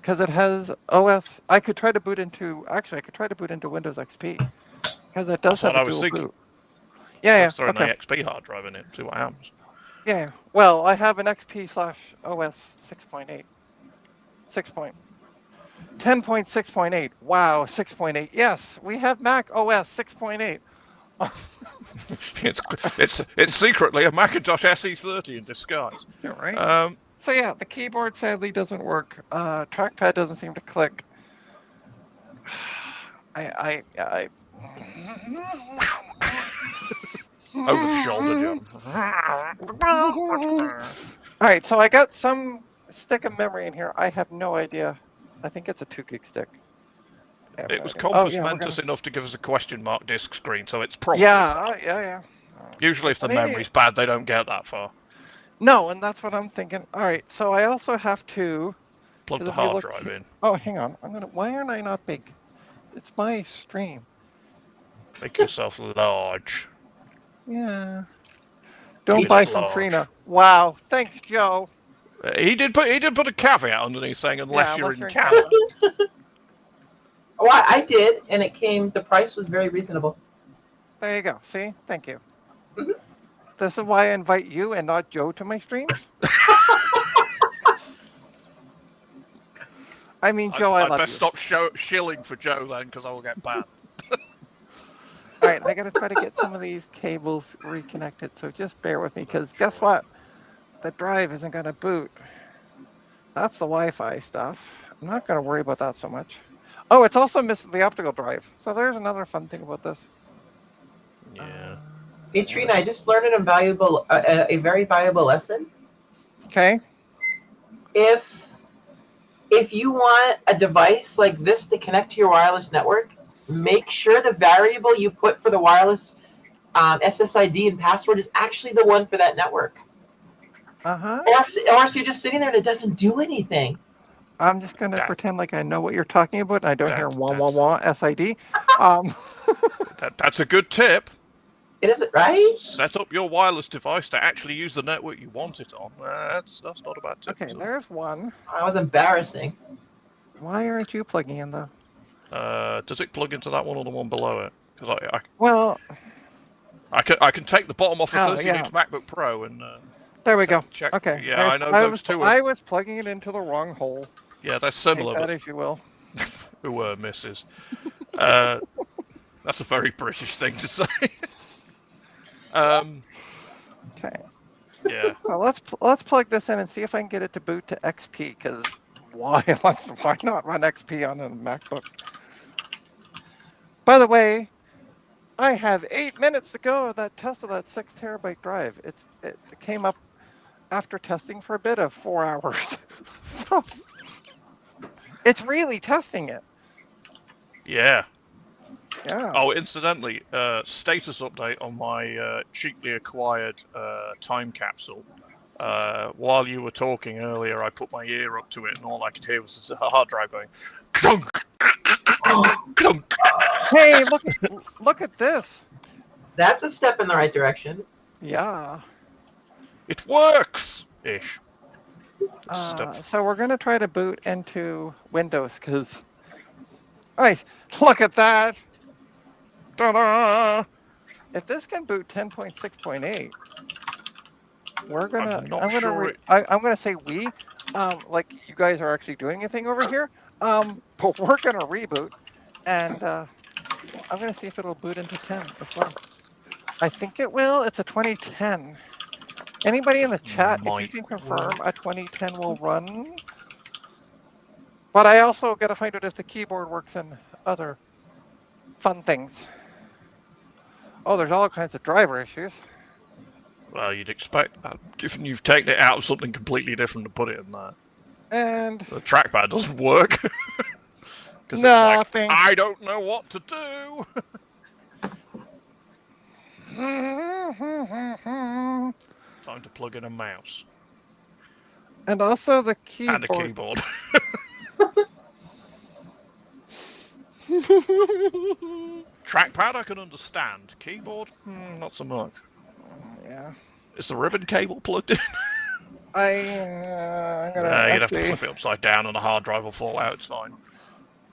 because it has OS. I could try to boot into Windows XP because it does have a dual boot. Yeah. Throw an XP hard drive in it, see what happens. Yeah. Well, I have an XP/OS 6.8. 10.6.8. Wow, 6.8. Yes, we have Mac OS 6.8. It's secretly a Macintosh SE30 in disguise. Yeah, right. So yeah, the keyboard sadly doesn't work. Trackpad doesn't seem to click. I over the shoulder jump. All right, so I got some stick of memory in here. I have no idea. I think it's a 2 gig stick. It was compos enough to give us a question mark disc screen, so it's probably yeah. Usually if the memory's bad, they don't get that far. No, and that's what I'm thinking. All right, so I also have to plug the hard drive in. Oh, hang on. Why aren't I not big? It's my stream. Make yourself large. Yeah. Don't buy from Trina. Wow. Thanks, Joe. He did put a caveat underneath saying unless you're in Canada. Oh, I did, and the price was very reasonable. There you go. See? Thank you. Mm-hmm. This is why I invite you and not Joe to my streams. I mean, Joe, I love you. I best stop shilling for Joe then, because I will get banned. All right, I got to try to get some of these cables reconnected, so just bear with me, because guess what? the drive isn't going to boot. That's the Wi-Fi stuff. I'm not going to worry about that so much. Oh, it's also missing the optical drive. So there's another fun thing about this. Yeah. Hey Trina, I just learned a very valuable lesson. Okay. If you want a device like this to connect to your wireless network, make sure the variable you put for the wireless SSID and password is actually the one for that network. Uh-huh. Or else you're just sitting there and it doesn't do anything. I'm just going to pretend like I know what you're talking about and I don't hear wah, wah, wah, SID. That's a good tip. It isn't, right? Set up your wireless device to actually use the network you want it on. That's not a bad tip. Okay, there's one. That was embarrassing. Why aren't you plugging in, though? Does it plug into that one or the one below it? Because I can take the bottom off a 13-inch MacBook Pro and there we go. check. Okay. Yeah, I know those two. I was plugging it into the wrong hole. Yeah, they're similar. Take that as you will. Who misses? That's a very British thing to say. Okay. Yeah. Well, let's plug this in and see if I can get it to boot to XP. Because why not run XP on a MacBook? By the way, I have 8 minutes to go of that test of that 6 terabyte drive. It came up after testing for a bit of 4 hours. So it's really testing it. Yeah. Yeah. Oh, incidentally, status update on my cheaply acquired time capsule. While you were talking earlier, I put my ear up to it, and all I could hear was the hard drive going clunk, clunk. Hey, look at this. That's a step in the right direction. Yeah. It works-ish. So we're going to try to boot into Windows, because... Right, look at that. Ta-da! If this can boot 10.6.8, we're gonna. I'm gonna say we, like you guys are actually doing a thing over here. But we're gonna reboot, and I'm gonna see if it'll boot into 10 as well. I think it will. It's a 2010. Anybody in the chat, if you can confirm a 2010 will run. But I also got to find out if the keyboard works in other fun things. Oh, there's all kinds of driver issues. Well, you'd expect that, given you've taken it out of something completely different to put it in there. And the trackpad doesn't work. Because nothing. It's like, I don't know what to do. Time to plug in a mouse. And also the keyboard. And a keyboard. Trackpad I can understand. Keyboard, not so much. Yeah. Is the ribbon cable plugged in? I'm gonna. You'd have to flip it upside down and the hard drive will fall out. It's fine.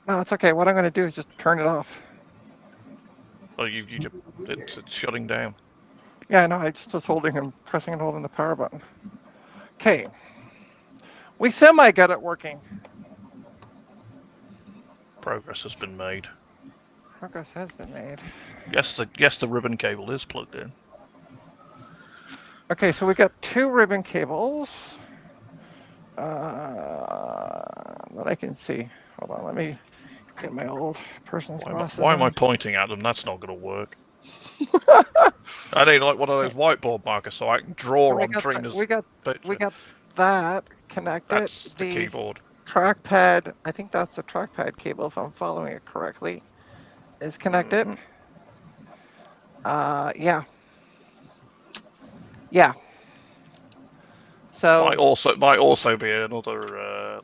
No, it's okay. What I'm gonna do is just turn it off. Oh, it's shutting down. Yeah, no, I just was pressing and holding the power button. Okay. We semi got it working. Progress has been made. Progress has been made. Yes, the ribbon cable is plugged in. Okay, so we got 2 ribbon cables that I can see. Hold on, let me get my old person's glasses. Why am I pointing at them? That's not going to work. I need like one of those whiteboard markers so I can draw on Trina's. We got that connected. That's the keyboard. Trackpad, I think that's the trackpad cable if I'm following it correctly, is connected. Yeah. Yeah. So might also be another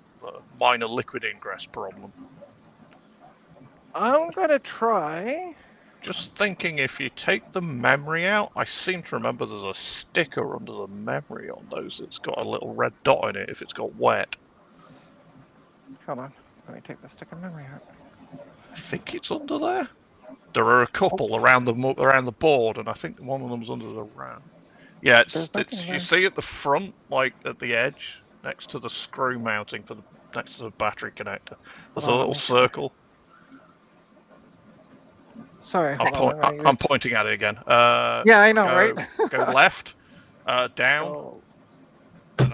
minor liquid ingress problem. I'm gonna try. Just thinking, if you take the memory out, I seem to remember there's a sticker under the memory on those. It's got a little red dot in it if it's got wet. Hold on, let me take the stick of memory out. I think it's under there. There are a couple around the board, and I think one of them's under the RAM. Yeah, it's you see at the front, like at the edge, next to the screw mounting next to the battery connector. There's a little circle. Sorry, I'm pointing at it again. Yeah, I know, right? Go left, down,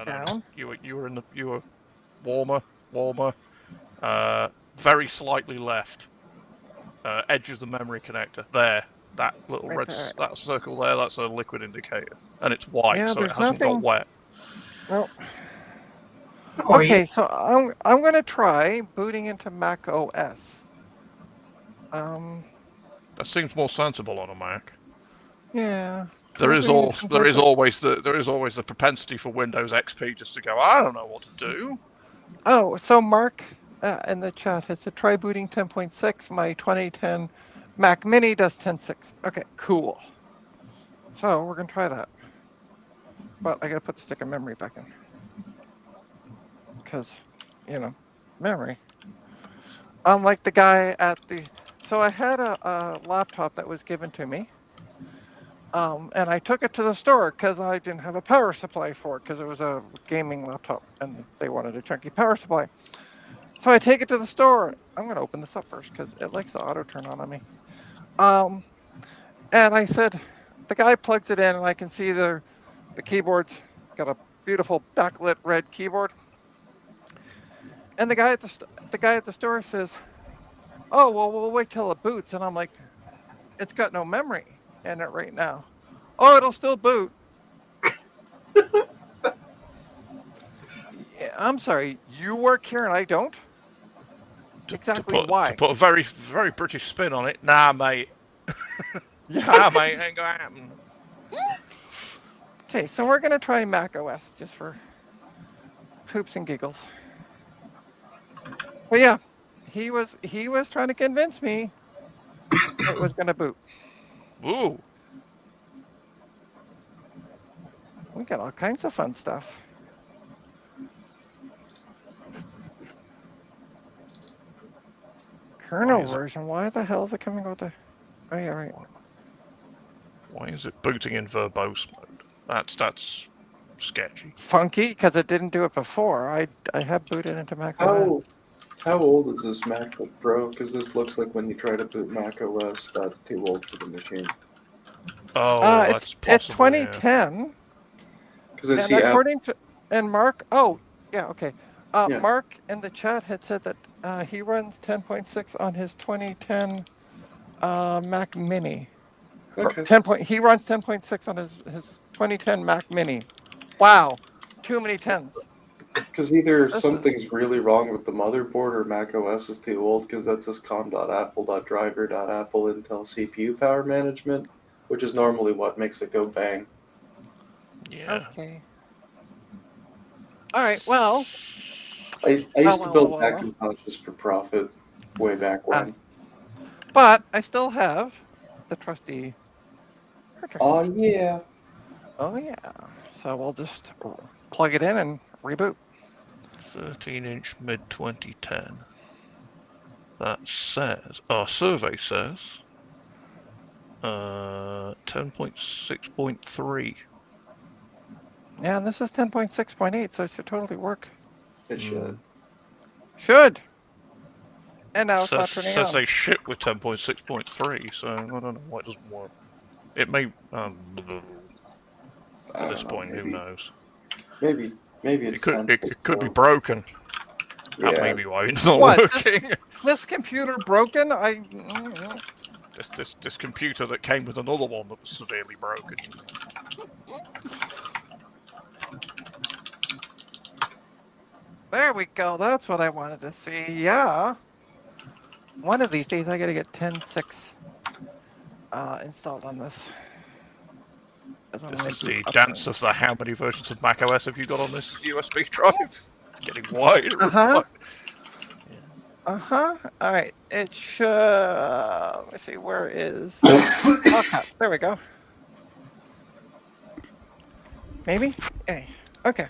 Down. You were warmer. Very slightly left. Edge of the memory connector. There. That little Right red there. that circle there. That's a liquid indicator, and it's white, Yeah, so it there's hasn't got nothing. wet. Well, Or you- okay, so I'm gonna try booting into Mac OS. That seems more sensible on a Mac. Yeah. There is Typically, always the propensity for Windows XP just to go, I don't know what to do. Oh, so Mark in the chat has said try booting 10.6. My 2010 Mac Mini does 10.6. Okay, cool. So we're gonna try that, but I gotta put the stick of memory back in because, memory. Unlike the guy at the, so I had a laptop that was given to me, and I took it to the store because I didn't have a power supply for it because it was a gaming laptop and they wanted a chunky power supply. So I take it to the store. I'm going to open this up first because it likes to auto turn on me. And I said, the guy plugs it in and I can see the keyboard's got a beautiful backlit red keyboard. And the guy at the store says, "Oh, well, we'll wait till it boots." And I'm like, "It's got no memory in it right now." "Oh, it'll still boot." Yeah, I'm sorry, you work here and I don't? Exactly why? To put a very, very British spin on it. Nah, mate. Yeah. Nah, mate, ain't gonna happen. Okay, so we're gonna try Mac OS just for hoops and giggles. But yeah, he was trying to convince me it was gonna boot. Ooh. We got all kinds of fun stuff. Kernel version. Why the hell is it coming with a? Oh yeah, right. Why is it booting in verbose mode? That's sketchy. Funky because it didn't do it before. I have booted into Mac OS. How old is this MacBook Pro? Because this looks like when you try to boot Mac OS, that's too old for the machine. Oh, that's It's possible. 2010. Because I And see according to Mark, oh yeah, okay. Yeah. Mark in the chat had said that he runs 10.6 on his 2010 Mac Mini. Okay. He runs 10.6 on his 2010 Mac Mini. Wow, too many tens. Because either something's really wrong with the motherboard or Mac OS is too old, because that's this com.apple.driver.apple Intel CPU power management, which is normally what makes it go bang. Yeah. Okay. All right. Well. I used to build Macintoshes for profit way back when. But I still have the trusty cartridge. Oh yeah. Oh yeah. So we'll just plug it in and reboot. 13-inch mid 2010. That says, our survey says, 10.6.3. Yeah, and this is 10.6.8, so it should totally work. It should. Should. And now it's not turning Says on. they ship with 10.6.3, so I don't know why it doesn't work. It may. At this point, who knows? Maybe it's it could be broken. Yeah. That may be why it's not What, working. This computer broken? This computer that came with another one that was severely broken. There we go. That's what I wanted to see. Yeah. One of these days, I got to get 10.6 installed on this. This is the dance of the how many versions of macOS have you got on this USB drive? Getting wider. Uh-huh. Uh-huh. All right. It should... let me see. Where is... okay. There we go. Maybe? Hey. Okay.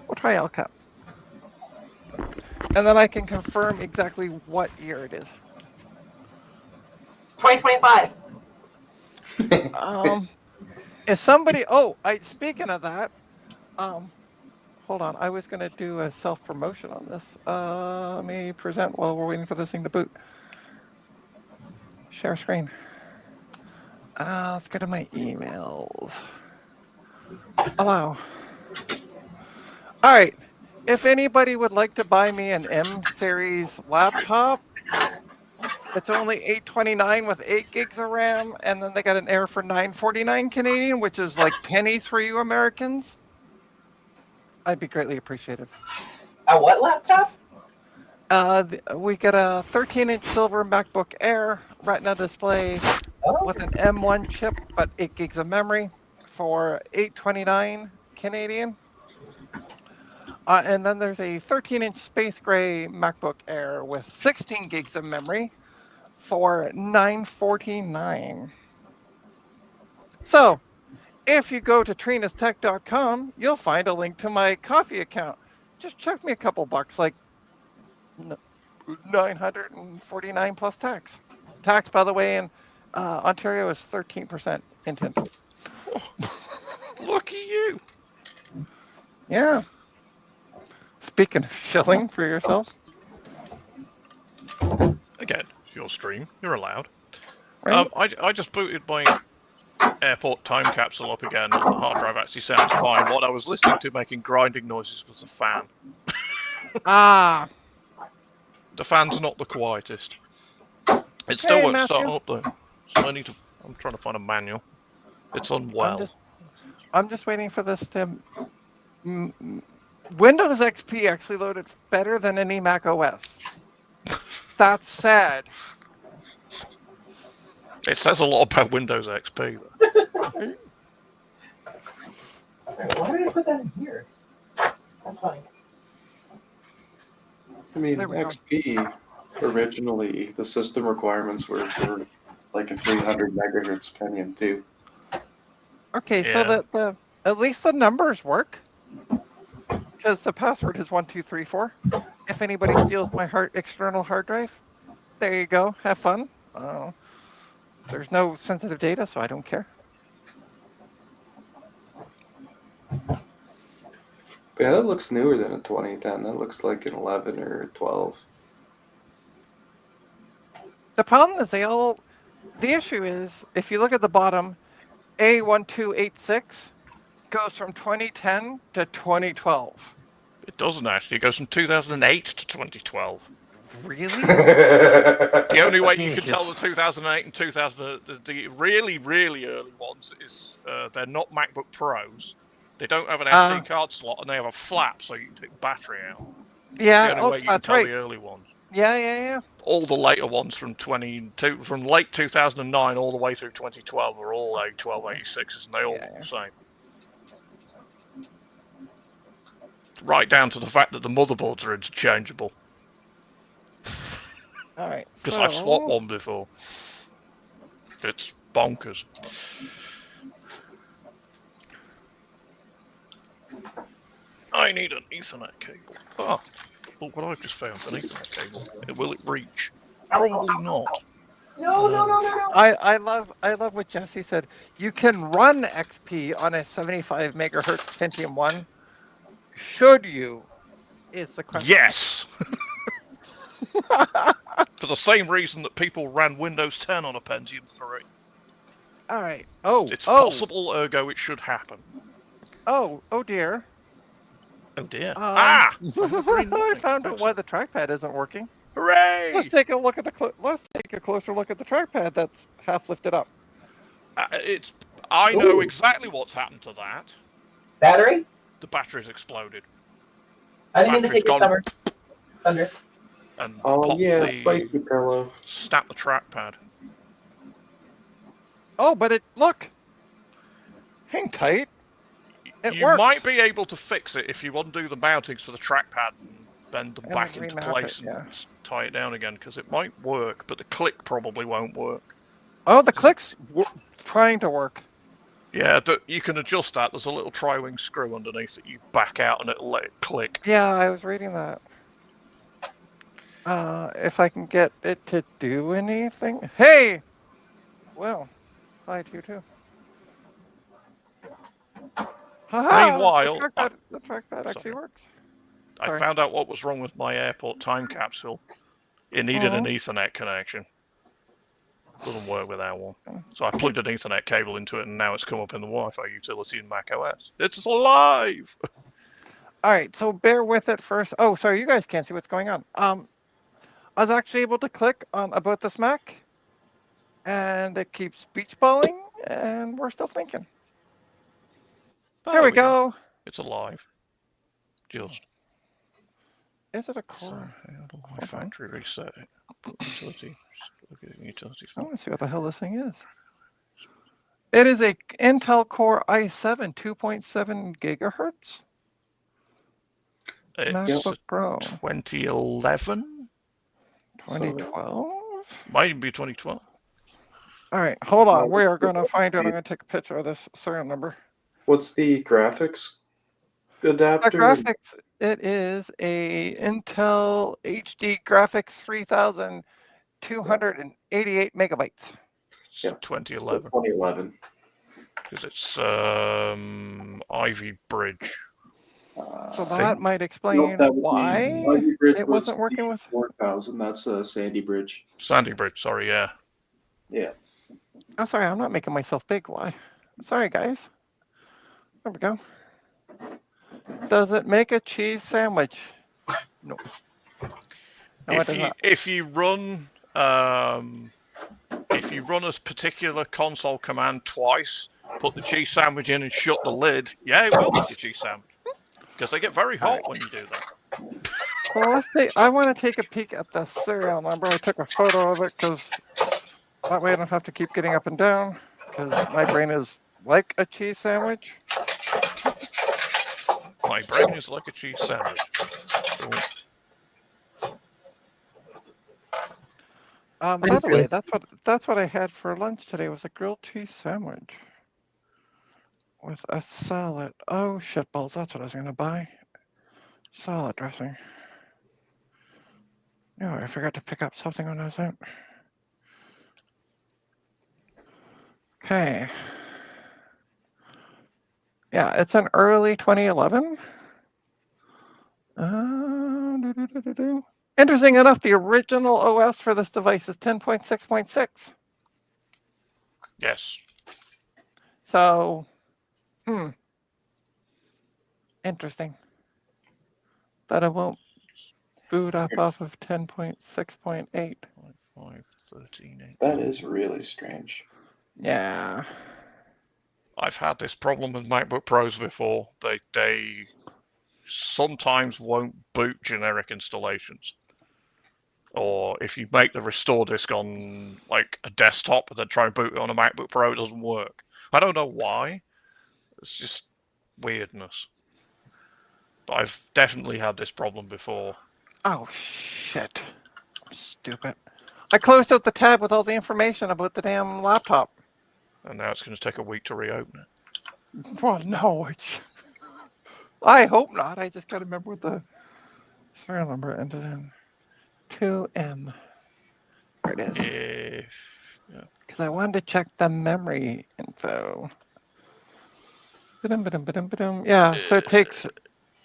We'll try LCAP. And then I can confirm exactly what year it is. 2025. Is somebody... Oh, speaking of that, hold on. I was going to do a self-promotion on this. Let me present while we're waiting for this thing to boot. Share screen. Let's go to my emails. Allow. All right. If anybody would like to buy me an M series laptop, it's only $829 with 8 gigs of RAM, and then they got an Air for $949 Canadian, which is like pennies for you Americans. I'd be greatly appreciative. A what laptop? We got a 13-inch silver MacBook Air Retina display with an M1 chip, but 8 gigs of memory for $829 Canadian. And then there's a 13-inch space gray MacBook Air with 16 gigs of memory for $949. So, if you go to trinastech.com, you'll find a link to my coffee account. Just chuck me a couple bucks, like $949 plus tax. Tax, by the way, in Ontario is 13% in Tinto. Lucky you. Yeah. Speaking of shilling for yourself. Again, your stream. You're allowed. Right? I just booted my airport time capsule up again, and the hard drive actually sounds fine. What I was listening to making grinding noises was the fan. Ah. The fan's not the quietest. It still won't start Matthew. up though. So I'm trying to find a manual. It's unwell. I'm just waiting for this to. Windows XP actually loaded better than any Mac OS. That's sad. It says a lot about Windows XP though. Why did I put that in here? That's fine. I mean, XP, originally, the system requirements were for like a 300 megahertz Pentium 2. Okay, Yeah. so the at least the numbers work. Because the password is 1234. If anybody steals my external hard drive, there you go. Have fun. There's no sensitive data, so I don't care. Yeah, that looks newer than a 2010. That looks like an 11 or a 12. The problem is the issue is, if you look at the bottom, A1286 goes from 2010 to 2012. It doesn't actually. It goes from 2008 to 2012. Really? The only way you can tell the 2008 and 2000, the really, really early ones is they're not MacBook Pros. They don't have an SD card slot, and they have a flap so you can take the battery out. Yeah, That's the only way you can tell the early ones. Yeah. All the later ones from late 2009 all the way through 2012 are all A1286s, and they all look the same. Right down to the fact that the motherboards are interchangeable. All right. Because I've swapped one before. It's bonkers. I need an Ethernet cable. Oh, look what I've just found, an Ethernet cable. Will it reach? Probably not. No. I love what Jesse said. You can run XP on a 75 megahertz Pentium 1. Should you? Is the question. Yes! For the same reason that people ran Windows 10 on a Pentium 3. All right. It's possible, ergo it should happen. Oh dear. Oh dear. I found out why the trackpad isn't working. Hooray! Let's take a look at let's take a closer look at the trackpad that's half lifted up. I know exactly what's happened to that. Battery? The battery's exploded. I didn't mean to take your thunder. And spicy pillow. Snap the trackpad. Oh, but look. Hang tight. You works. might be able to fix it if you undo the mountings for the trackpad and bend them back into place and tie it down again, because it might work, but the click probably won't work. Oh, the click's trying to work. Yeah, you can adjust that. There's a little tri-wing screw underneath that you back out and it'll let it click. Yeah, I was reading that. If I can get it to do anything. Hey! Well, hi to you too. Meanwhile, the trackpad actually works. I found out what was wrong with my airport time capsule. It needed an Ethernet connection. Doesn't work without one. So I plugged an Ethernet cable into it, and now it's come up in the Wi-Fi utility in Mac OS. It's alive! All right, so bear with it first. Oh, sorry, you guys can't see what's going on. I was actually able to click on about this Mac, and it keeps beach balling, and we're still thinking. There we go. It's alive. Just. Is it a So core? how do I Hold on. factory reset it? Put utility. Look at utilities. I want to see what the hell this thing is. It is a Intel Core i7 2.7 gigahertz. It's MacBook Pro. 2011? 2012? Might even be 2012. All right, hold on. We are going to find it. I'm going to take a picture of this serial number. What's the graphics The adapter? graphics, it is a Intel HD Graphics 3288 megabytes. It's Yeah. 2011. 2011. Because it's Ivy Bridge. So that might explain Nope, that would be why Ivy Bridge it was wasn't working with. 4000. That's Sandy Bridge. Sandy Bridge, sorry, yeah. Yeah. I'm sorry, I'm not making myself big. Why? Sorry, guys. There we go. Does it make a cheese sandwich? No. No, it does not. If you run a particular console command twice, put the cheese sandwich in and shut the lid, yeah, it will make a cheese sandwich. Because they get very hot when you do that. Well, let's see. I want to take a peek at the serial number. I took a photo of it because that way I don't have to keep getting up and down because my brain is like a cheese sandwich. My brain is like a cheese sandwich. By the way, that's what I had for lunch today was a grilled cheese sandwich with a salad. Oh shitballs, that's what I was gonna buy. Salad dressing. No, I forgot to pick up something when I was out. Okay. Yeah, it's an early 2011. Interesting enough, the original OS for this device is 10.6.6. Yes. So, interesting. That it won't boot up off of 10.6.8. 5.13. That is really strange. Yeah. I've had this problem with MacBook Pros before. They sometimes won't boot generic installations. Or if you make the restore disk on like a desktop and then try and boot it on a MacBook Pro, it doesn't work. I don't know why. It's just weirdness. But I've definitely had this problem before. Oh, shit. I'm stupid. I closed out the tab with all the information about the damn laptop. And now it's going to take a week to reopen it. Well, no. I hope not. I just got to remember what the serial number ended in. 2M. There it is. Because I wanted to check the memory info. Yeah, so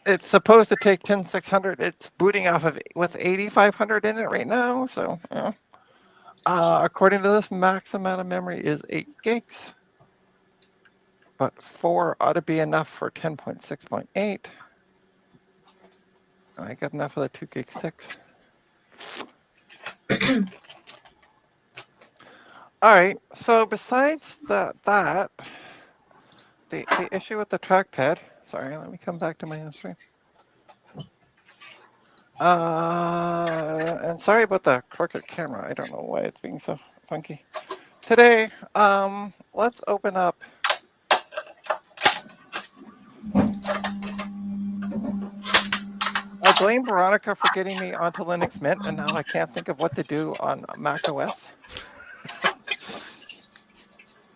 it's supposed to take 10600. It's booting off of with 8500 in it right now. So, according to this, max amount of memory is 8 gigs. But 4 ought to be enough for 10.6.8. I got enough of the 2 gig 6. All right. So besides the issue with the trackpad. Sorry, let me come back to my history. And sorry about the crooked camera. I don't know why it's being so funky. Today, let's open up. I blame Veronica for getting me onto Linux Mint, and now I can't think of what to do on Mac OS.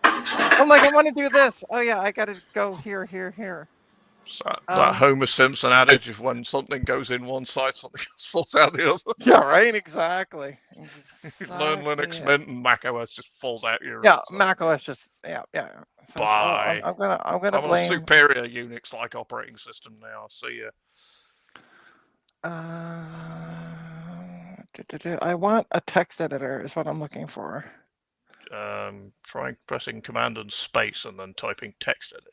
I'm like, I want to do this. Oh yeah, I got to go here. So that Homer Simpson adage of when something goes in one side, something else falls out the other. Yeah, right. Exactly. Learn Linux Mint and Mac OS just falls out your. Yeah, Mac OS just yeah. So bye. I'm gonna I'm blame. on a superior Unix-like operating system now. See ya. I want a text editor is what I'm looking for. Try pressing Command and Space and then typing text edit.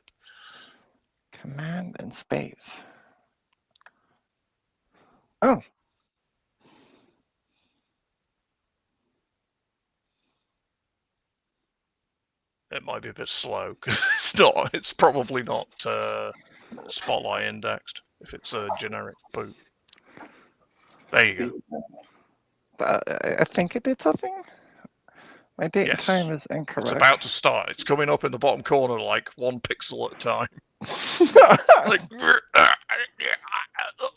Command and Space. Oh. It might be a bit slow because it's not. It's probably not Spotlight indexed if it's a generic boot. There you go. I think it did something. My date and Yes. time is incorrect. It's about to start. It's coming up in the bottom corner like 1 pixel at a time. Like,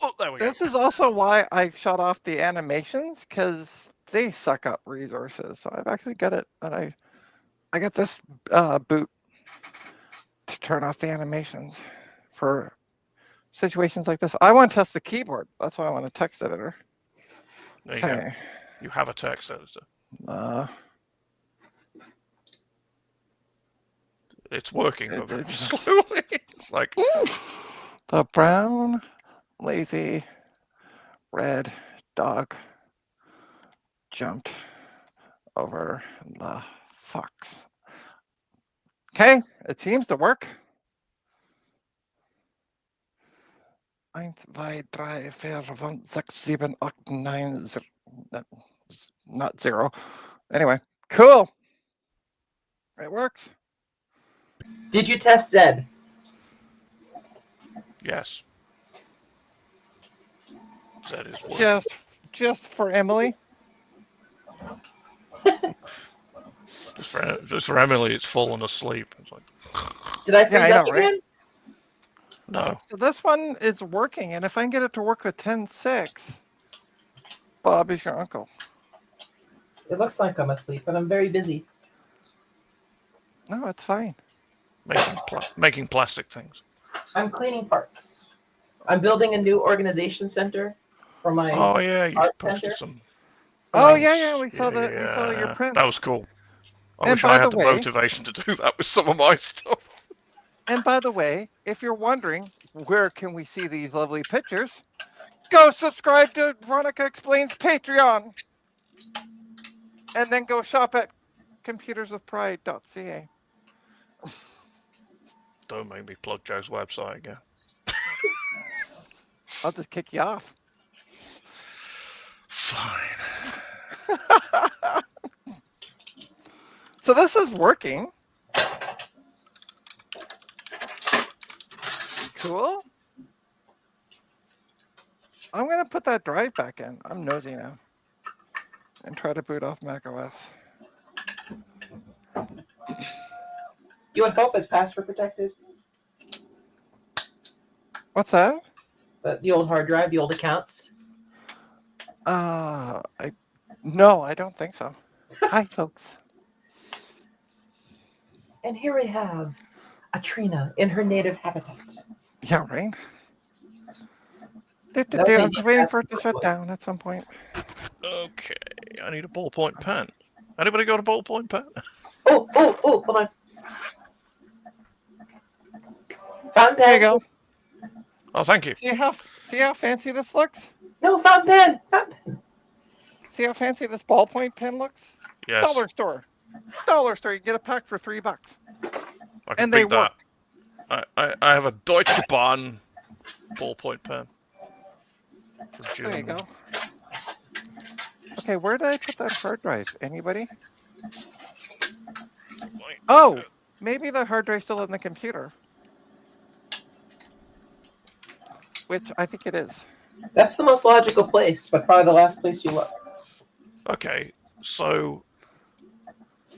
oh, there we go. This is also why I've shut off the animations, because they suck up resources. So I've actually got it, and I got this boot to turn off the animations for situations like this. I want to test the keyboard. That's why I want a text editor. There you go. You have a text editor. It's working, but very slowly. It's like the brown, lazy, red dog jumped over the fox. Okay, it seems to work. 1, 2, 3, 4, 5, 6, 7, 8, 9, 0. Not 0. Anyway, cool. It works. Did you test Zed? yes. That is working. Just for Emily. Just for Emily, it's fallen asleep. It's like, Did I freeze up know, again? right? no. So this one is working, and if I can get it to work with 10.6, Bob is your uncle. It looks like I'm asleep, but I'm very busy. No, it's fine. Making plastic things. I'm cleaning parts. I'm building a new organization center for my Oh yeah, you art posted center. some. Oh yeah, we saw that. We saw your prints. That was cool. I And wish by I had the the way- motivation to do that with some of my stuff. And by the way, if you're wondering where can we see these lovely pictures, go subscribe to Veronica Explains Patreon, and then go shop at computersofpride.ca. Don't make me plug Joe's website again. I'll just kick you off. Fine. So this is working. Cool. I'm going to put that drive back in. I'm nosy now. And try to boot off macOS. You would hope it's password protected. What's that? The old hard drive, the old accounts. No, I don't think so. Hi, folks. And here we have a Trina in her native habitat. Yeah, right? No, I'm just waiting for it to shut down at some point. Okay, I need a ballpoint pen. Anybody got a ballpoint pen? Oh, hold on. Fountain pen. There you go. Oh, thank you. See how fancy this looks? No, fountain pen. Fountain pen. See how fancy this ballpoint pen looks? Yes. Dollar store. You get a pack for $3. I can And they beat that. I have a Deutsche Bahn ballpoint pen. There you go. Okay, where did I put that hard drive? Anybody? Oh, maybe the hard drive's still in the computer. Which I think it is. That's the most logical place, but probably the last place you look. Okay, so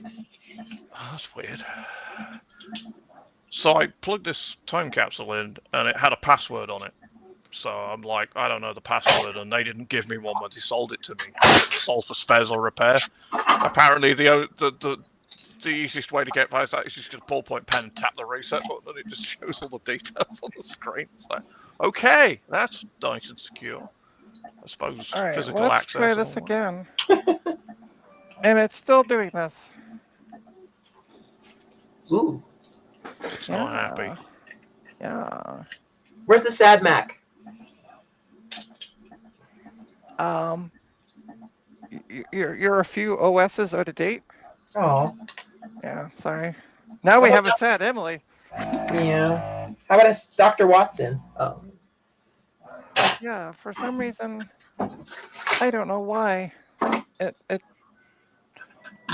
that's weird. So I plugged this time capsule in, and it had a password on it. So I'm like, I don't know the password, and they didn't give me one when they sold it to me. Sold for spares or repair. Apparently, the easiest way to get past that is just get a ballpoint pen and tap the reset button, and it just shows all the details on the screen. It's like, okay, that's nice and secure. I suppose All right, physical let's access. try this again. And it's still doing this. Ooh. It's not happy. Yeah. Where's the sad Mac? You're a few OSs out of date. Oh. Yeah, sorry. Now we have a sad Emily. Yeah. How about Dr. Watson? Oh. Yeah, for some reason, I don't know why, it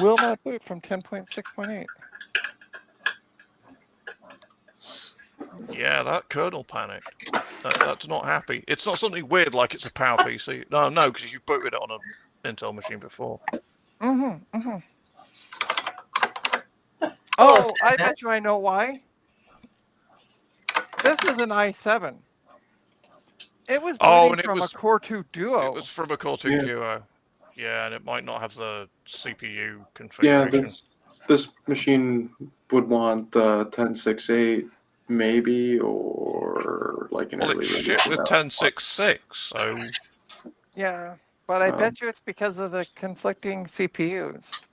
will not boot from 10.6.8. Yeah, that kernel panicked. That's not happy. It's not something weird like it's a Power PC. No, because you booted it on an Intel machine before. Oh, I bet you I know why. This is an i7. It was booting from a Core 2 Duo. It was from a Core 2 Yeah. Duo. Yeah, and it might not have the CPU configuration. Yeah, this machine would want 10.6.8 maybe, or like an Well, early it's Windows. shipped with 10.6.6, so Yeah, but I bet you it's because of the conflicting CPUs.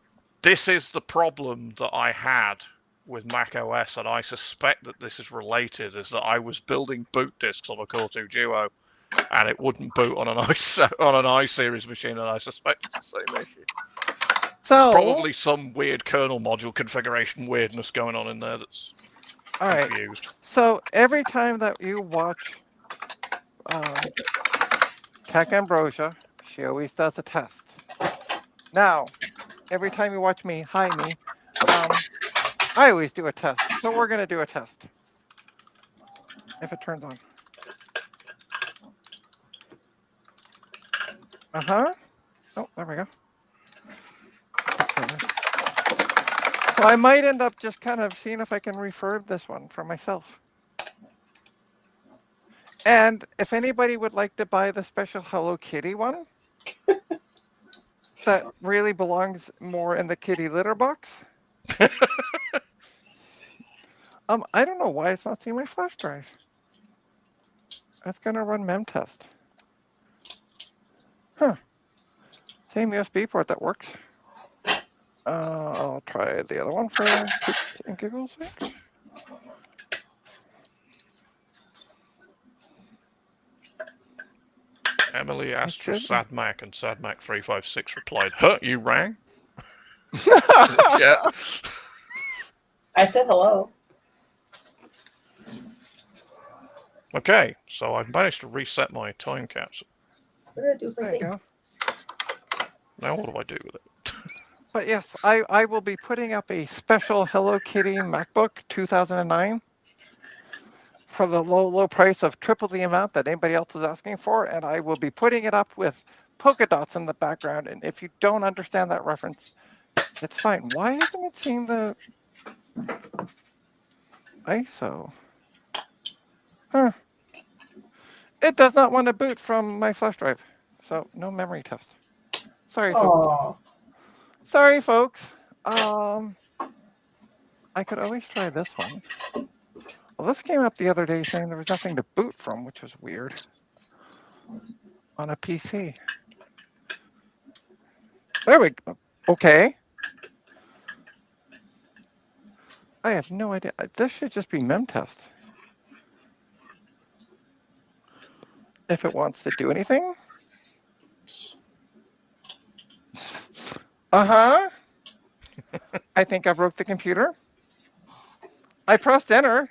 this is the problem that I had with Mac OS, and I suspect that this is related, is that I was building boot disks on a Core 2 Duo, and it wouldn't boot on an i-series machine, and I suspect it's the same issue. So There's probably some weird kernel module configuration weirdness going on in there that's confused. So every time that you watch Tech Ambrosia, she always does a test. Now, every time you watch me, I always do a test. So we're going to do a test. If it turns on. Oh, there we go. So I might end up just kind of seeing if I can refurb this one for myself. And if anybody would like to buy the special Hello Kitty one, that really belongs more in the kitty litter box. I don't know why it's not seeing my flash drive. It's gonna run memtest. Huh. Same USB port that works. I'll try the other one for kicks and giggles' sake. Emily asked for SadMac, and SadMac356 replied, "Huh, you rang?" Yeah. I said hello. Okay, so I've managed to reset my time capsule. What did I do for There you go. Now what do I do with it? But yes, I will be putting up a special Hello Kitty MacBook 2009 for the low price of triple the amount that anybody else is asking for, and I will be putting it up with polka dots in the background. And if you don't understand that reference, it's fine. Why isn't it seeing the ISO? Huh. It does not want to boot from my flash drive, so no memory test. Sorry, folks. Sorry, folks. I could always try this one. Well, this came up the other day saying there was nothing to boot from, which was weird. On a PC. There we go. Okay. I have no idea. This should just be memtest. If it wants to do anything. I think I broke the computer. I pressed enter.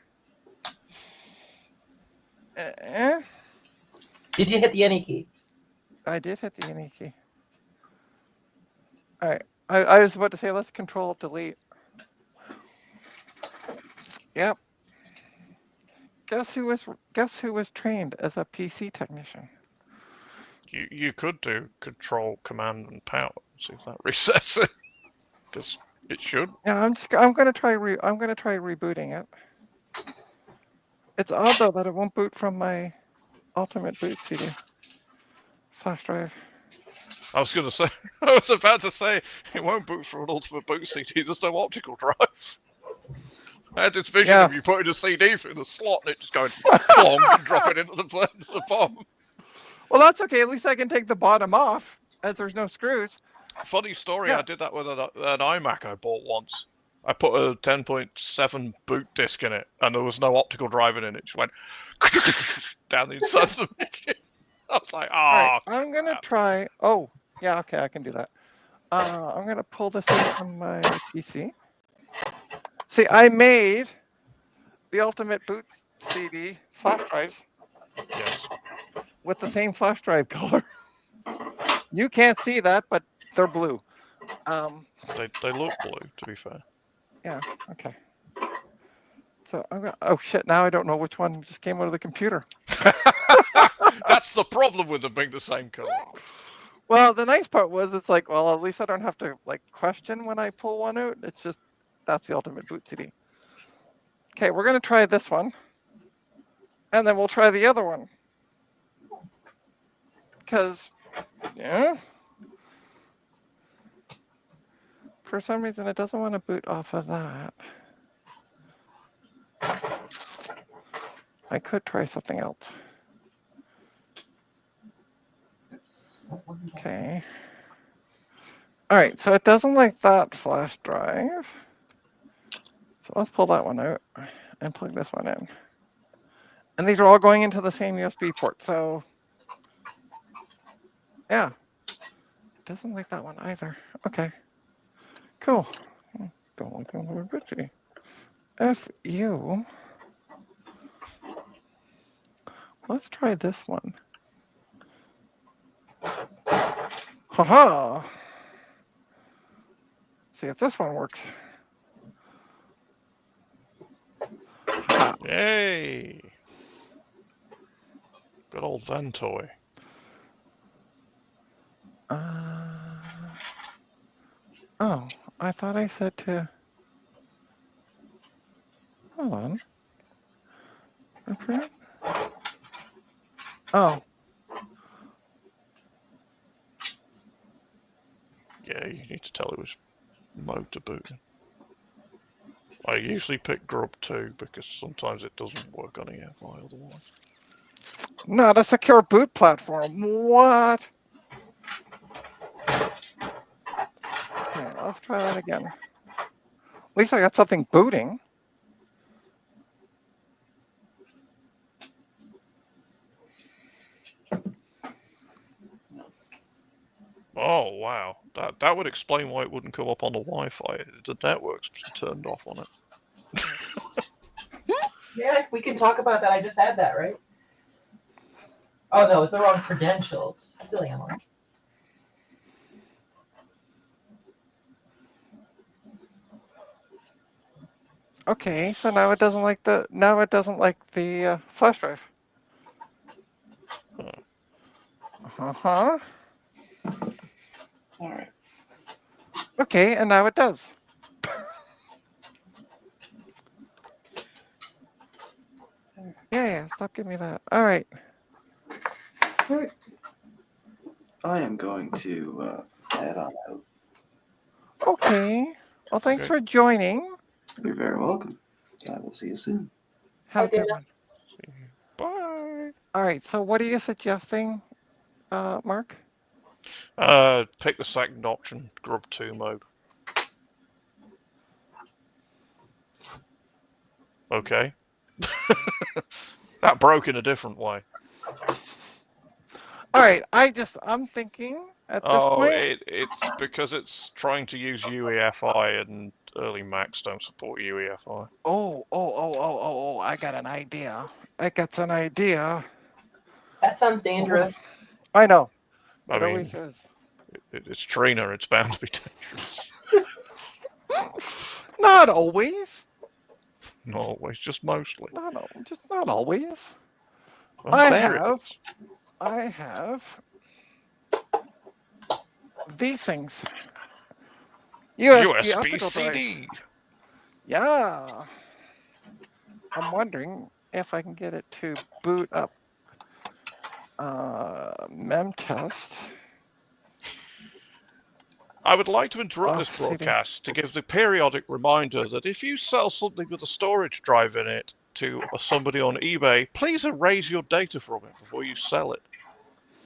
Did you hit the any key? I did hit the any key. All right. I was about to say let's control delete. Yep. Guess who was trained as a PC technician? You could do Control, Command, and Power. See if that resets it, because it should. Yeah, I'm gonna try rebooting it. It's odd though that it won't boot from my Ultimate Boot CD flash drive. I was about to say it won't boot from an Ultimate Boot CD. There's no optical drive. I had this vision of you putting a CD through the slot and it just going plonk and dropping into the bottom. Well, that's okay. At least I can take the bottom off, as there's no screws. Funny story, I did that with an iMac I bought once. I put a 10.7 boot disk in it, and there was no optical drive in it. It just went down the inside of the machine. I was like, Right, I'm going to try... Oh, yeah, okay, I can do that. I'm going to pull this out from my PC. See, I made the Ultimate Boot CD flash drives Yes. with the same flash drive color. You can't see that, but they're blue. They look blue, to be fair. Yeah, okay. So I'm gonna, oh shit, now I don't know which one just came out of the computer. That's the problem with them being the same color. Well, the nice part was it's like, well, at least I don't have to like question when I pull one out. It's just, that's the Ultimate Boot CD. Okay, we're gonna try this one. And then we'll try the other one. Because, yeah. For some reason, it doesn't want to boot off of that. I could try something else. Okay. All right, so it doesn't like that flash drive. So let's pull that one out and plug this one in. And these are all going into the same USB port, so yeah. It doesn't like that one either. Okay. Cool. Don't like electricity. FU. Let's try this one. Haha. See if this one works. Ha. Yay! Good old Ventoy. Oh, I thought I said to. Hold on. Okay. Oh. Yeah, you need to tell it was mode to boot. I usually pick Grub 2 because sometimes it doesn't work on EFI otherwise. Not a secure boot platform. What? Okay, let's try that again. At least I got something booting. Oh wow, that would explain why it wouldn't come up on the Wi-Fi. The network's turned off on it. Yeah, we can talk about that. I just had that, right? Oh no, it's the wrong credentials. Silly Emily. Okay, so now it doesn't like the flash drive. Uh-huh. All right. Okay, and now it does. Yeah, stop giving me that. All right. All right. I am going to head on out. Okay. Well, thanks Okay. for joining. You're very welcome. I will see you soon. Have a Bye, good Dana. one. Bye. All right, so what are you suggesting, Mark? Pick the second option, Grub 2 mode. Okay. That broke in a different way. All right, I'm thinking at this point. It's because it's trying to use UEFI and early Macs don't support UEFI. Oh, I got an idea. That sounds dangerous. I know. I It mean, always is. it's Trina, it's bound to be dangerous. Not always. Not always, just mostly. Just not always. Well, I there it have. is. I have these things. USB optical drives. CD. Yeah. I'm wondering if I can get it to boot up memtest. I would like to interrupt this CD. broadcast to give the periodic reminder that if you sell something with a storage drive in it to somebody on eBay, please erase your data from it before you sell it.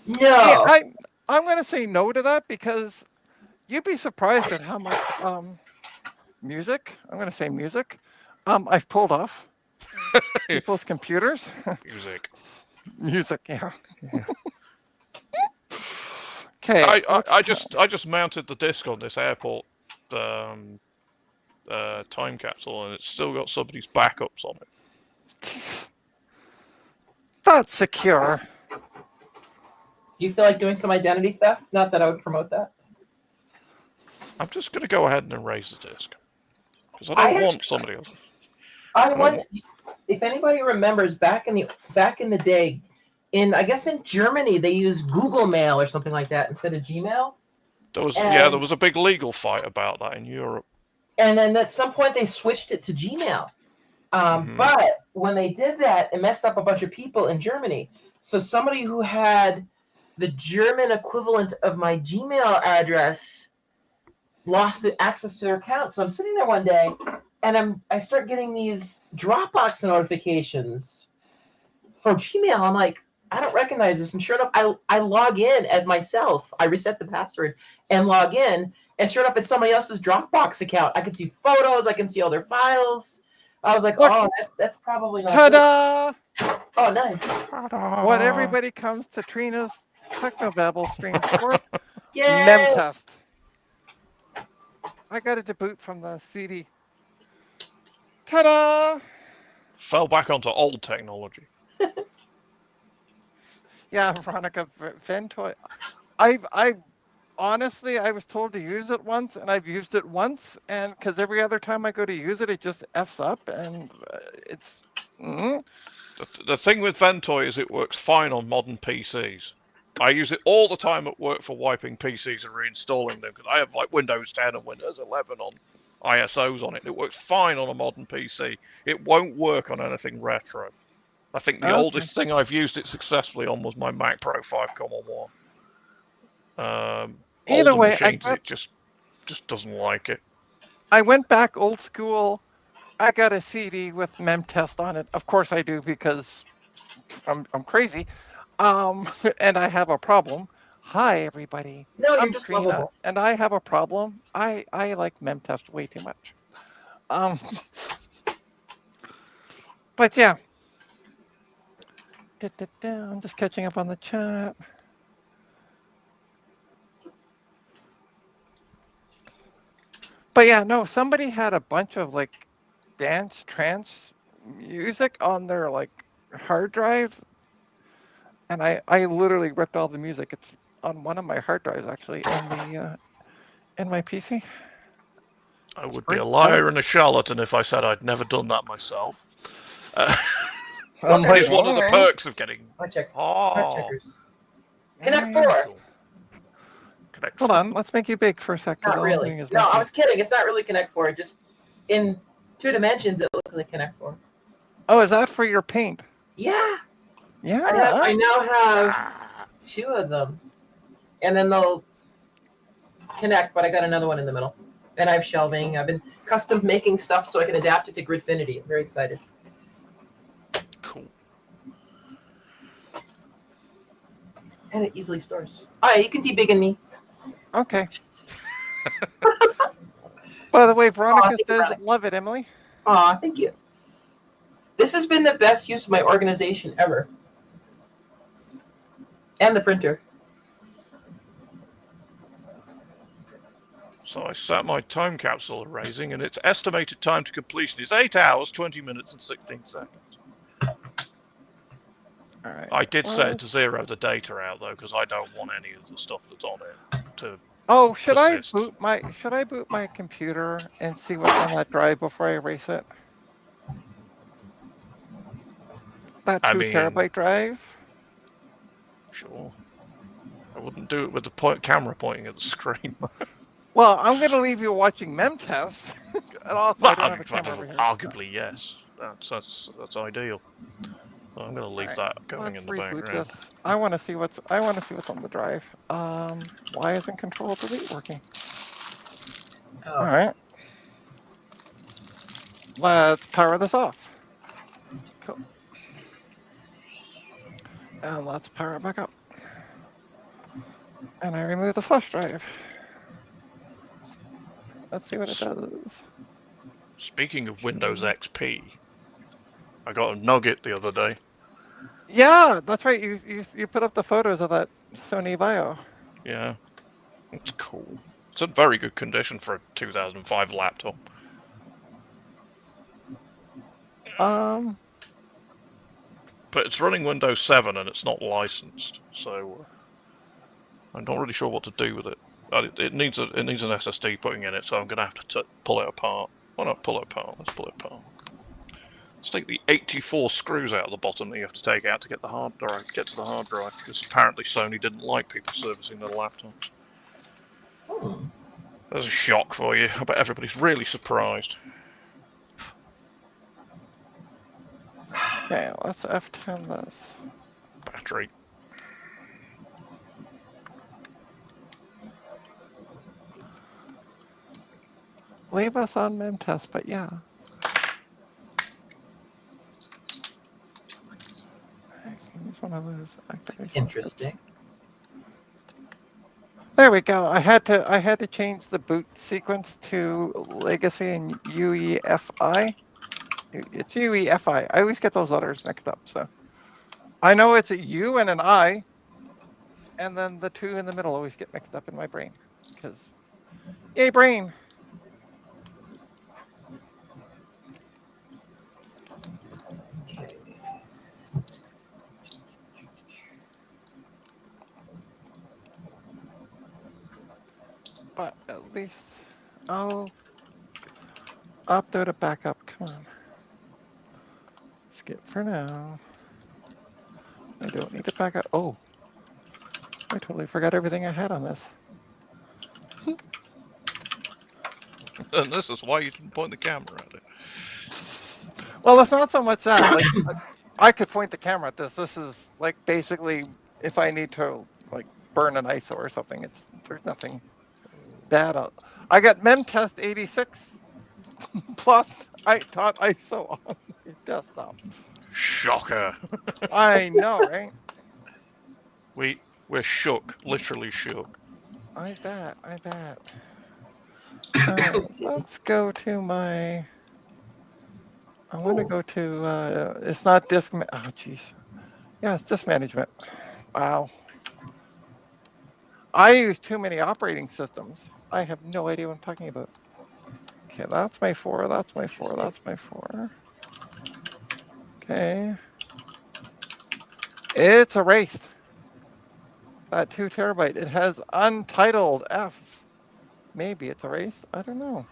No. Yeah, I'm going to say no to that because you'd be surprised at how much music, I'm going to say music, I've pulled off people's computers. Music. Music, yeah. Okay. I just mounted the disc on this airport time capsule, and it's still got somebody's backups on it. That's secure. Do you feel like doing some identity theft? Not that I would promote that. I'm just going to go ahead and erase the disc because I don't want somebody else. If anybody remembers back in the day, I guess in Germany they used Google Mail or something like that instead of Gmail. There was a big legal fight about that in Europe. And then at some point they switched it to Gmail. But when they did that, it messed up a bunch of people in Germany. So somebody who had the German equivalent of my Gmail address lost the access to their account. So I'm sitting there one day, and I start getting these Dropbox notifications for Gmail. I'm like, I don't recognize this. And sure enough, I log in as myself. I reset the password and log in. And sure enough, it's somebody else's Dropbox account. I can see photos. I can see all their files. I was like, oh, that's probably not Ta-da! good. Oh, nice. What everybody comes to Trina's Technobabble stream for? Yay! Memtest. I got it to boot from the CD. Ta-da! Fell back onto old technology. Yeah, Veronica Ventoy. I honestly, I was told to use it once, and I've used it once, and because every other time I go to use it, it just F's up, and it's. The thing with Ventoy is it works fine on modern PCs. I use it all the time at work for wiping PCs and reinstalling them because I have like Windows 10 and Windows 11 on ISOs on it. It works fine on a modern PC. It won't work on anything retro. I think the oldest thing I've used it successfully on was my Mac Pro 5.1. Either way, machines, it just doesn't like it. I went back old school. I got a CD with Memtest on it. Of course I do because I'm crazy. And I have a problem. Hi, everybody. No, you're I'm just Trina, lovable. and I have a problem. I like Memtest way too much. But yeah. I'm just catching up on the chat. But yeah, no, somebody had a bunch of like dance trance music on their like hard drive. And I literally ripped all the music. It's on one of my hard drives, actually, in my PC. I would be a liar and a charlatan if I said I'd never done that myself. It's one of the perks of getting. Checkers. Connect 4. Hold on, let's make you big for a sec. Not really. No, I was kidding. It's not really Connect 4. Just in 2 dimensions, it looks like Connect 4. Oh, is that for your paint? Yeah. Yeah. I now have 2 of them. And then they'll connect, but I got another one in the middle. And I have shelving. I've been custom making stuff so I can adapt it to Gridfinity. I'm very excited. Cool. And it easily stores. All right, you can debiggen me. Okay. By the way, Veronica says, love it, Emily. Aw, thank you. This has been the best use of my organization ever. And the printer. So I set my time capsule erasing, and its estimated time to completion is 8 hours, 20 minutes, and 16 seconds. All right. I did set it to 0 the data out though, because I don't want any of the stuff that's on it to. Oh, should persist. I boot my computer and see what's on that drive before I erase it? That 2 terabyte drive? Sure. I wouldn't do it with the camera pointing at the screen. Well, I'm going to leave you watching Memtest. And also, I don't have a camera over here, arguably, yes. That's ideal. So I'm going to leave that going in the background. I want to see what's on the drive. Why isn't Control Delete working? Oh. All right. Let's power this off. Cool. And let's power it back up. And I remove the flash drive. Let's see what it does. Speaking of Windows XP, I got a nugget the other day. Yeah, that's right. You put up the photos of that Sony Bio. Yeah, it's cool. It's in very good condition for a 2005 laptop. But it's running Windows 7 and it's not licensed, so I'm not really sure what to do with it. It needs an SSD putting in it, so I'm going to have to pull it apart. Why not pull it apart? Let's pull it apart. Let's take the 84 screws out of the bottom that you have to take out to get to the hard drive, because apparently Sony didn't like people servicing their laptops. There's a shock for you. I bet everybody's really surprised. Okay, let's F10 this. Battery. Leave us on mem test, but yeah. Use one of those That's activation interesting. There we go. I had to change the boot sequence to legacy and UEFI. It's UEFI. I always get those letters mixed up. So I know it's a U and an I, and then the two in the middle always get mixed up in my brain. Because, yay, brain! Okay. But at least I'll upload a backup. Come on. Skip for now. I don't need to back up. Oh, I totally forgot everything I had on this. And this is why you didn't point the camera at it. Well, it's not so much that. Like, I could point the camera at this. This is like basically if I need to like burn an ISO or something. There's nothing bad. I got memtest 86 plus I taught ISO on my desktop. Shocker. I know, right? We're shook, literally shook. I bet. Alright, let's go to my. I want to go to. It's not disk. Oh, jeez. Yeah, it's disk management. Wow. I use too many operating systems. I have no idea what I'm talking about. Okay, that's my 4. That's my 4. That's my 4. Okay. It's erased. That 2 terabyte. It has untitled F. Maybe it's erased. I don't know.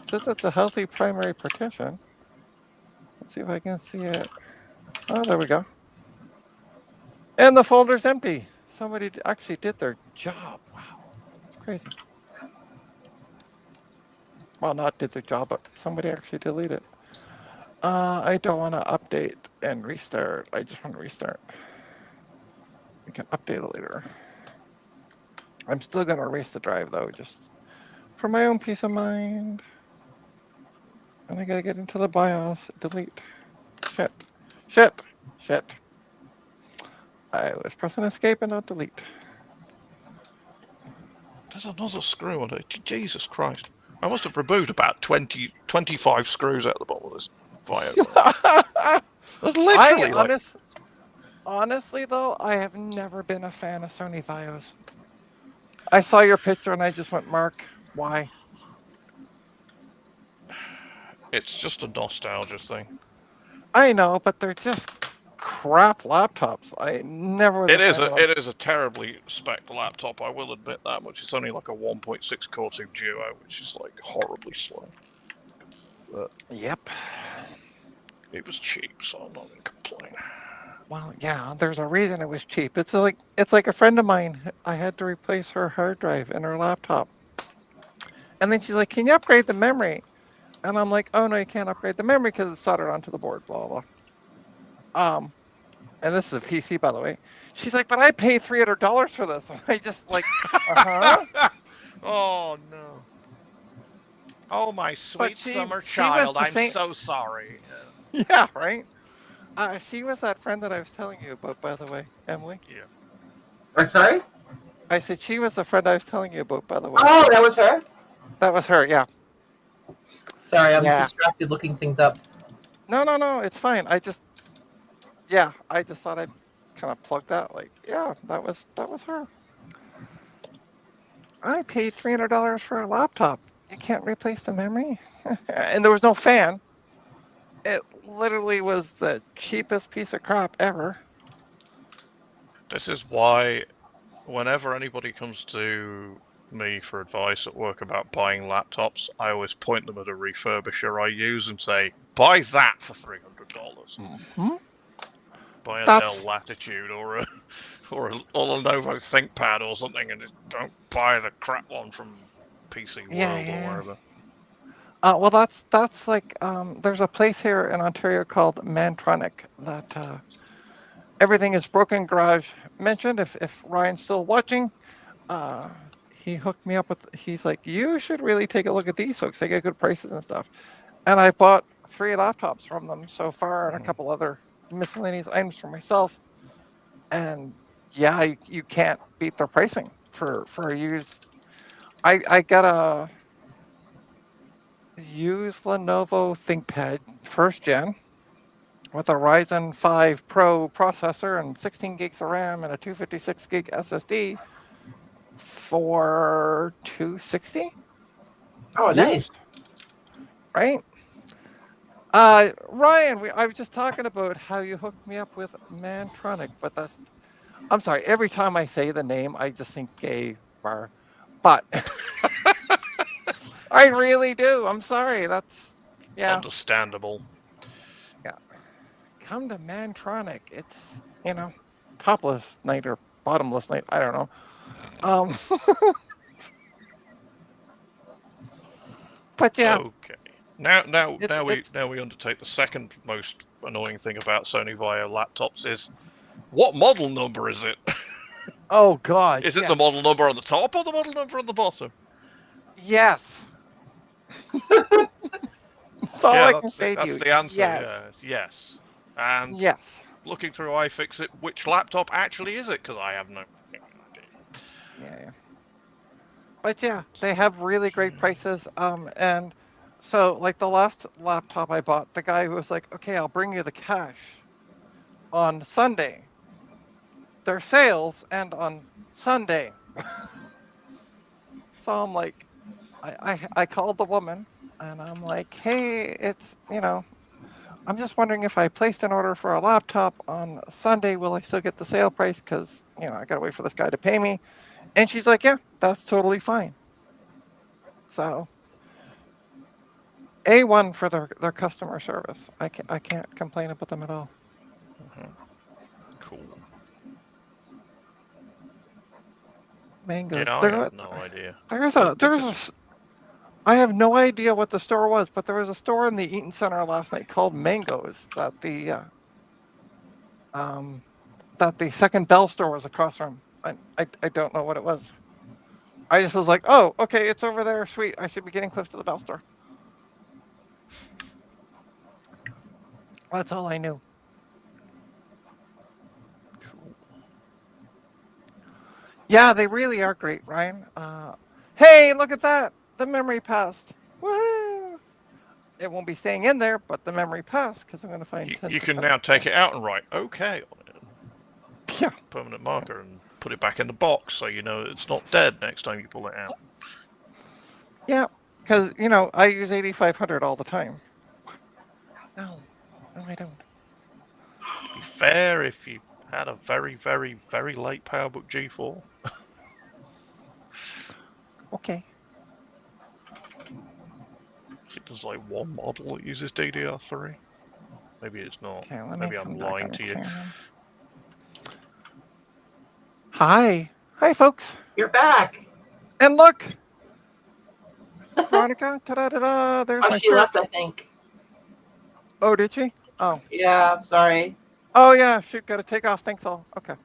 Since it's a healthy primary partition. Let's see if I can see it. Oh, there we go. And the folder's empty. Somebody actually did their job. Wow. It's crazy. Well, not did their job, but somebody actually deleted it. I don't want to update and restart. I just want to restart. We can update it later. I'm still going to erase the drive, though, just for my own peace of mind. And I got to get into the BIOS. Delete. Shit. I was pressing escape and not delete. There's another screw on it. Jesus Christ. I must have removed about 25 screws out the bottom of this Vio. That's literally honestly, though, I have never been a fan of Sony Vios. I saw your picture and I just went, Mark, why? It's just a nostalgia thing. I know, but they're just crap laptops. I never was It is a terribly spec laptop, I will admit that much. It's only like a 1.6 Core 2 Duo, which is like horribly slow. But yep. It was cheap, so I'm not going to complain. Well, yeah, there's a reason it was cheap. It's like a friend of mine. I had to replace her hard drive in her laptop. And then she's like, can you upgrade the memory? And I'm like, oh, no, you can't upgrade the memory because it's soldered onto the board, blah, blah. And this is a PC, by the way. She's like, but I paid $300 for this. And I just like, Oh, no. Oh, my sweet summer child. I'm so sorry. Yeah, right? She was that friend that I was telling you about, by the way, Emily. Yeah. I'm sorry? I said she was the friend I was telling you about, by the way. Oh, that was her? That was her, yeah. Sorry, I'm distracted looking things up. No, it's fine. I just thought I'd kind of plug that. Like, yeah, that was her. I paid $300 for a laptop. You can't replace the memory? And there was no fan. It literally was the cheapest piece of crap ever. This is why whenever anybody comes to me for advice at work about buying laptops, I always point them at a refurbisher I use and say, buy that for $300. Mm-hmm. Buy a That's Dell Latitude or a Lenovo ThinkPad or something, and just don't buy the crap one from PC World or wherever. well, that's like there's a place here in Ontario called Mantronic that everything is broken garage mentioned. If Ryan's still watching, he hooked me up with. He's like, you should really take a look at these folks. They get good prices and stuff. And I bought 3 laptops from them so far, and a couple other miscellaneous items for myself. And yeah, you can't beat their pricing for a used. I got a used Lenovo ThinkPad first gen with a Ryzen 5 Pro processor and 16 gigs of RAM and a 256 gig SSD for $260. Oh, nice. Right? Ryan, I was just talking about how you hooked me up with Mantronic, but I'm sorry, every time I say the name, I just think gay bar. But I really do. I'm sorry. That's, yeah. Understandable. Yeah. Come to Mantronic. It's, topless night or bottomless night. I don't know. But yeah. Okay. Now we undertake the second most annoying thing about Sony Vaio laptops is, what model number is it? Oh God. Is it the model number on the top or the model number on the bottom? Yes. That's all I can say to you. That's the answer. Yes. Yeah, yes. And yes. Looking through iFixit, which laptop actually is it? Because I have no idea. Yeah. But yeah, they have really great prices. And so like the last laptop I bought, the guy was like, "Okay, I'll bring you the cash on Sunday." Their sales end on Sunday. So I'm like, I called the woman and I'm like, "Hey, it's I'm just wondering if I placed an order for a laptop on Sunday, will I still get the sale price? Because I gotta wait for this guy to pay me." And she's like, "Yeah, that's totally fine." So A1 for their customer service. I can't complain about them at all. Cool. Mangoes. Yeah, I have no idea. I have no idea what the store was, but there was a store in the Eaton Center last night called Mangoes that the Second Bell store was across from. I don't know what it was. I just was like, oh, okay, it's over there. Sweet. I should be getting close to the Bell store. That's all I knew. Cool. Yeah, they really are great, Ryan. Hey, look at that. The memory passed. Woo! It won't be staying in there, but the memory passed because I'm going to find. You can now take it out and write "OK" on it. Yeah. Permanent marker and put it back in the box so you know it's not dead next time you pull it out. Yeah, because I use 8500 all the time. No, I don't. To be fair, if you had a very, very, very late PowerBook G4. Okay. I think there's like one model that uses DDR3. Maybe it's not. Okay, Maybe I'm lying to you. Hi, folks. You're back. And look, Veronica. Ta-da-da-da. There's my she shirt. left, I think. Oh, did she? Oh. Yeah, I'm sorry. Oh yeah, shoot, gotta take off. Thanks all. Okay.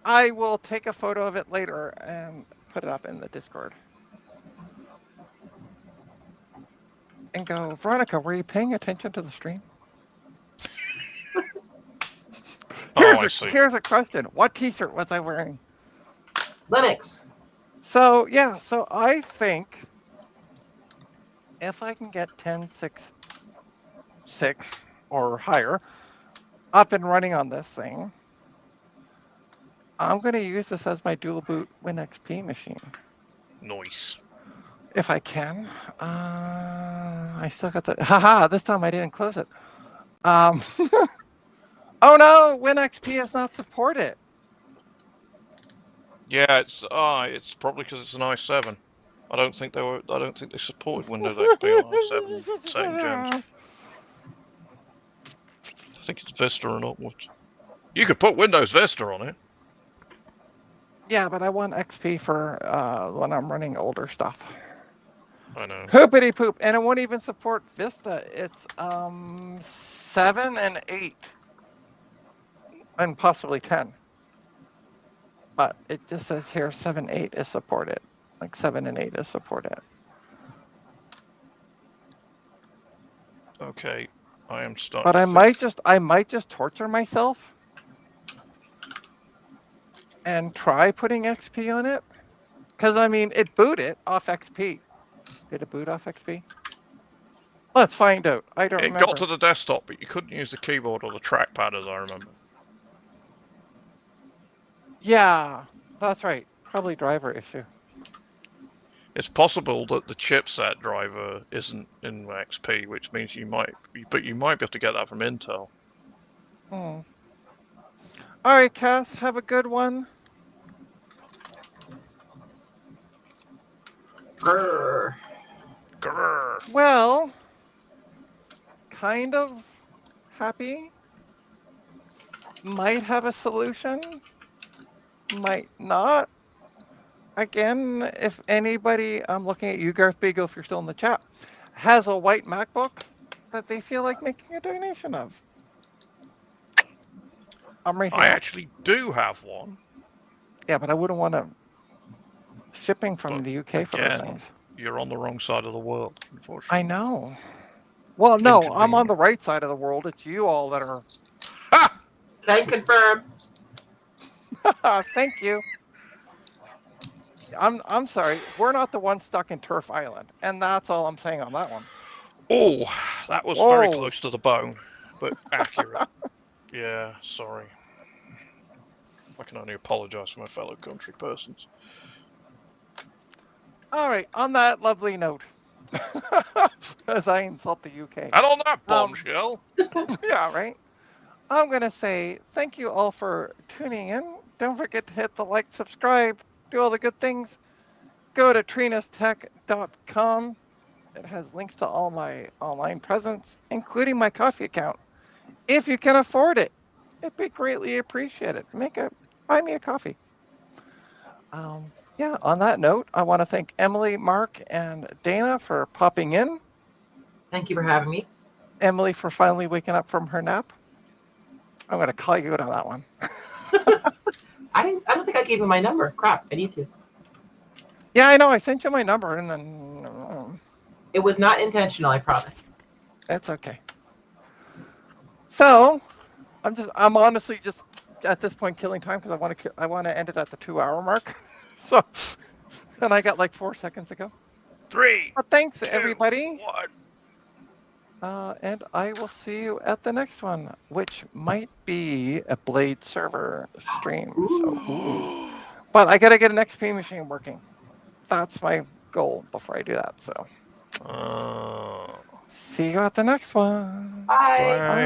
I will take a photo of it later and put it up in the Discord. And go, Veronica, were you paying attention to the stream? Here's a question. What t-shirt was I wearing? Linux. So yeah, so I think if I can get 10.6.6 or higher up and running on this thing, I'm going to use this as my dual boot WinXP machine. Nice. If I can. I still got the... Haha, this time I didn't close it. Oh no, WinXP is not supported. Yeah, it's probably because it's an i7. I don't think they supported Windows XP on i7 second gen. I think it's Vista and upwards. You could put Windows Vista on it. Yeah, but I want XP for when I'm running older stuff. I know. Hoopity poop, and it won't even support Vista. It's 7 and 8, and possibly 10. But it just says here 7, 8 is supported. Like 7 and 8 is supported. Okay, I am starting. But I might just torture myself and try putting XP on it, because I mean it booted off XP. Did it boot off XP? Let's find out. I don't remember. It got to the desktop, but you couldn't use the keyboard or the trackpad, as I remember. Yeah, that's right. Probably driver issue. It's possible that the chipset driver isn't in XP, which means you might be able to get that from Intel. All right, Cass, have a good one. Grr. Grr. Well, kind of happy. Might have a solution. Might not. Again, if anybody, I'm looking at you, Garth Beagle, if you're still in the chat, has a white MacBook that they feel like making a donation of, I'm right here. I actually do have one. Yeah, but I wouldn't want to shipping from But the UK for those things. You're on the wrong side of the world, unfortunately. I know. Well, no, I'm on the right side of the world. It's you all that are. Ha! Can confirm? Thank you. I'm sorry. We're not the ones stuck in Turf Island, and that's all I'm saying on that one. Oh, that was very close to the bone, but accurate. Yeah, sorry. I can only apologise for my fellow country persons. All right, on that lovely note, as I insult the UK. And on that bombshell. Yeah, right. I'm going to say thank you all for tuning in. Don't forget to hit the like, subscribe, do all the good things. Go to trinastech.com. It has links to all my online presence, including my coffee account. If you can afford it, it'd be greatly appreciated. Buy me a coffee. Yeah, on that note, I want to thank Emily, Mark, and Dana for popping in. Thank you for having me. Emily for finally waking up from her nap. I'm going to call you out on that one. I don't think I gave you my number. Crap, I need to. Yeah, I know. I sent you my number, and then it was not intentional. I promise. That's okay. So, I'm honestly just at this point killing time because I want to end it at the 2-hour mark. So, and I got like 4 seconds ago. 3. But thanks 2, everybody. 1. And I will see you at the next one, which might be a Blade server stream. So, but I gotta get an XP machine working. That's my goal before I do that. So, see you at the next one. Bye. Bye.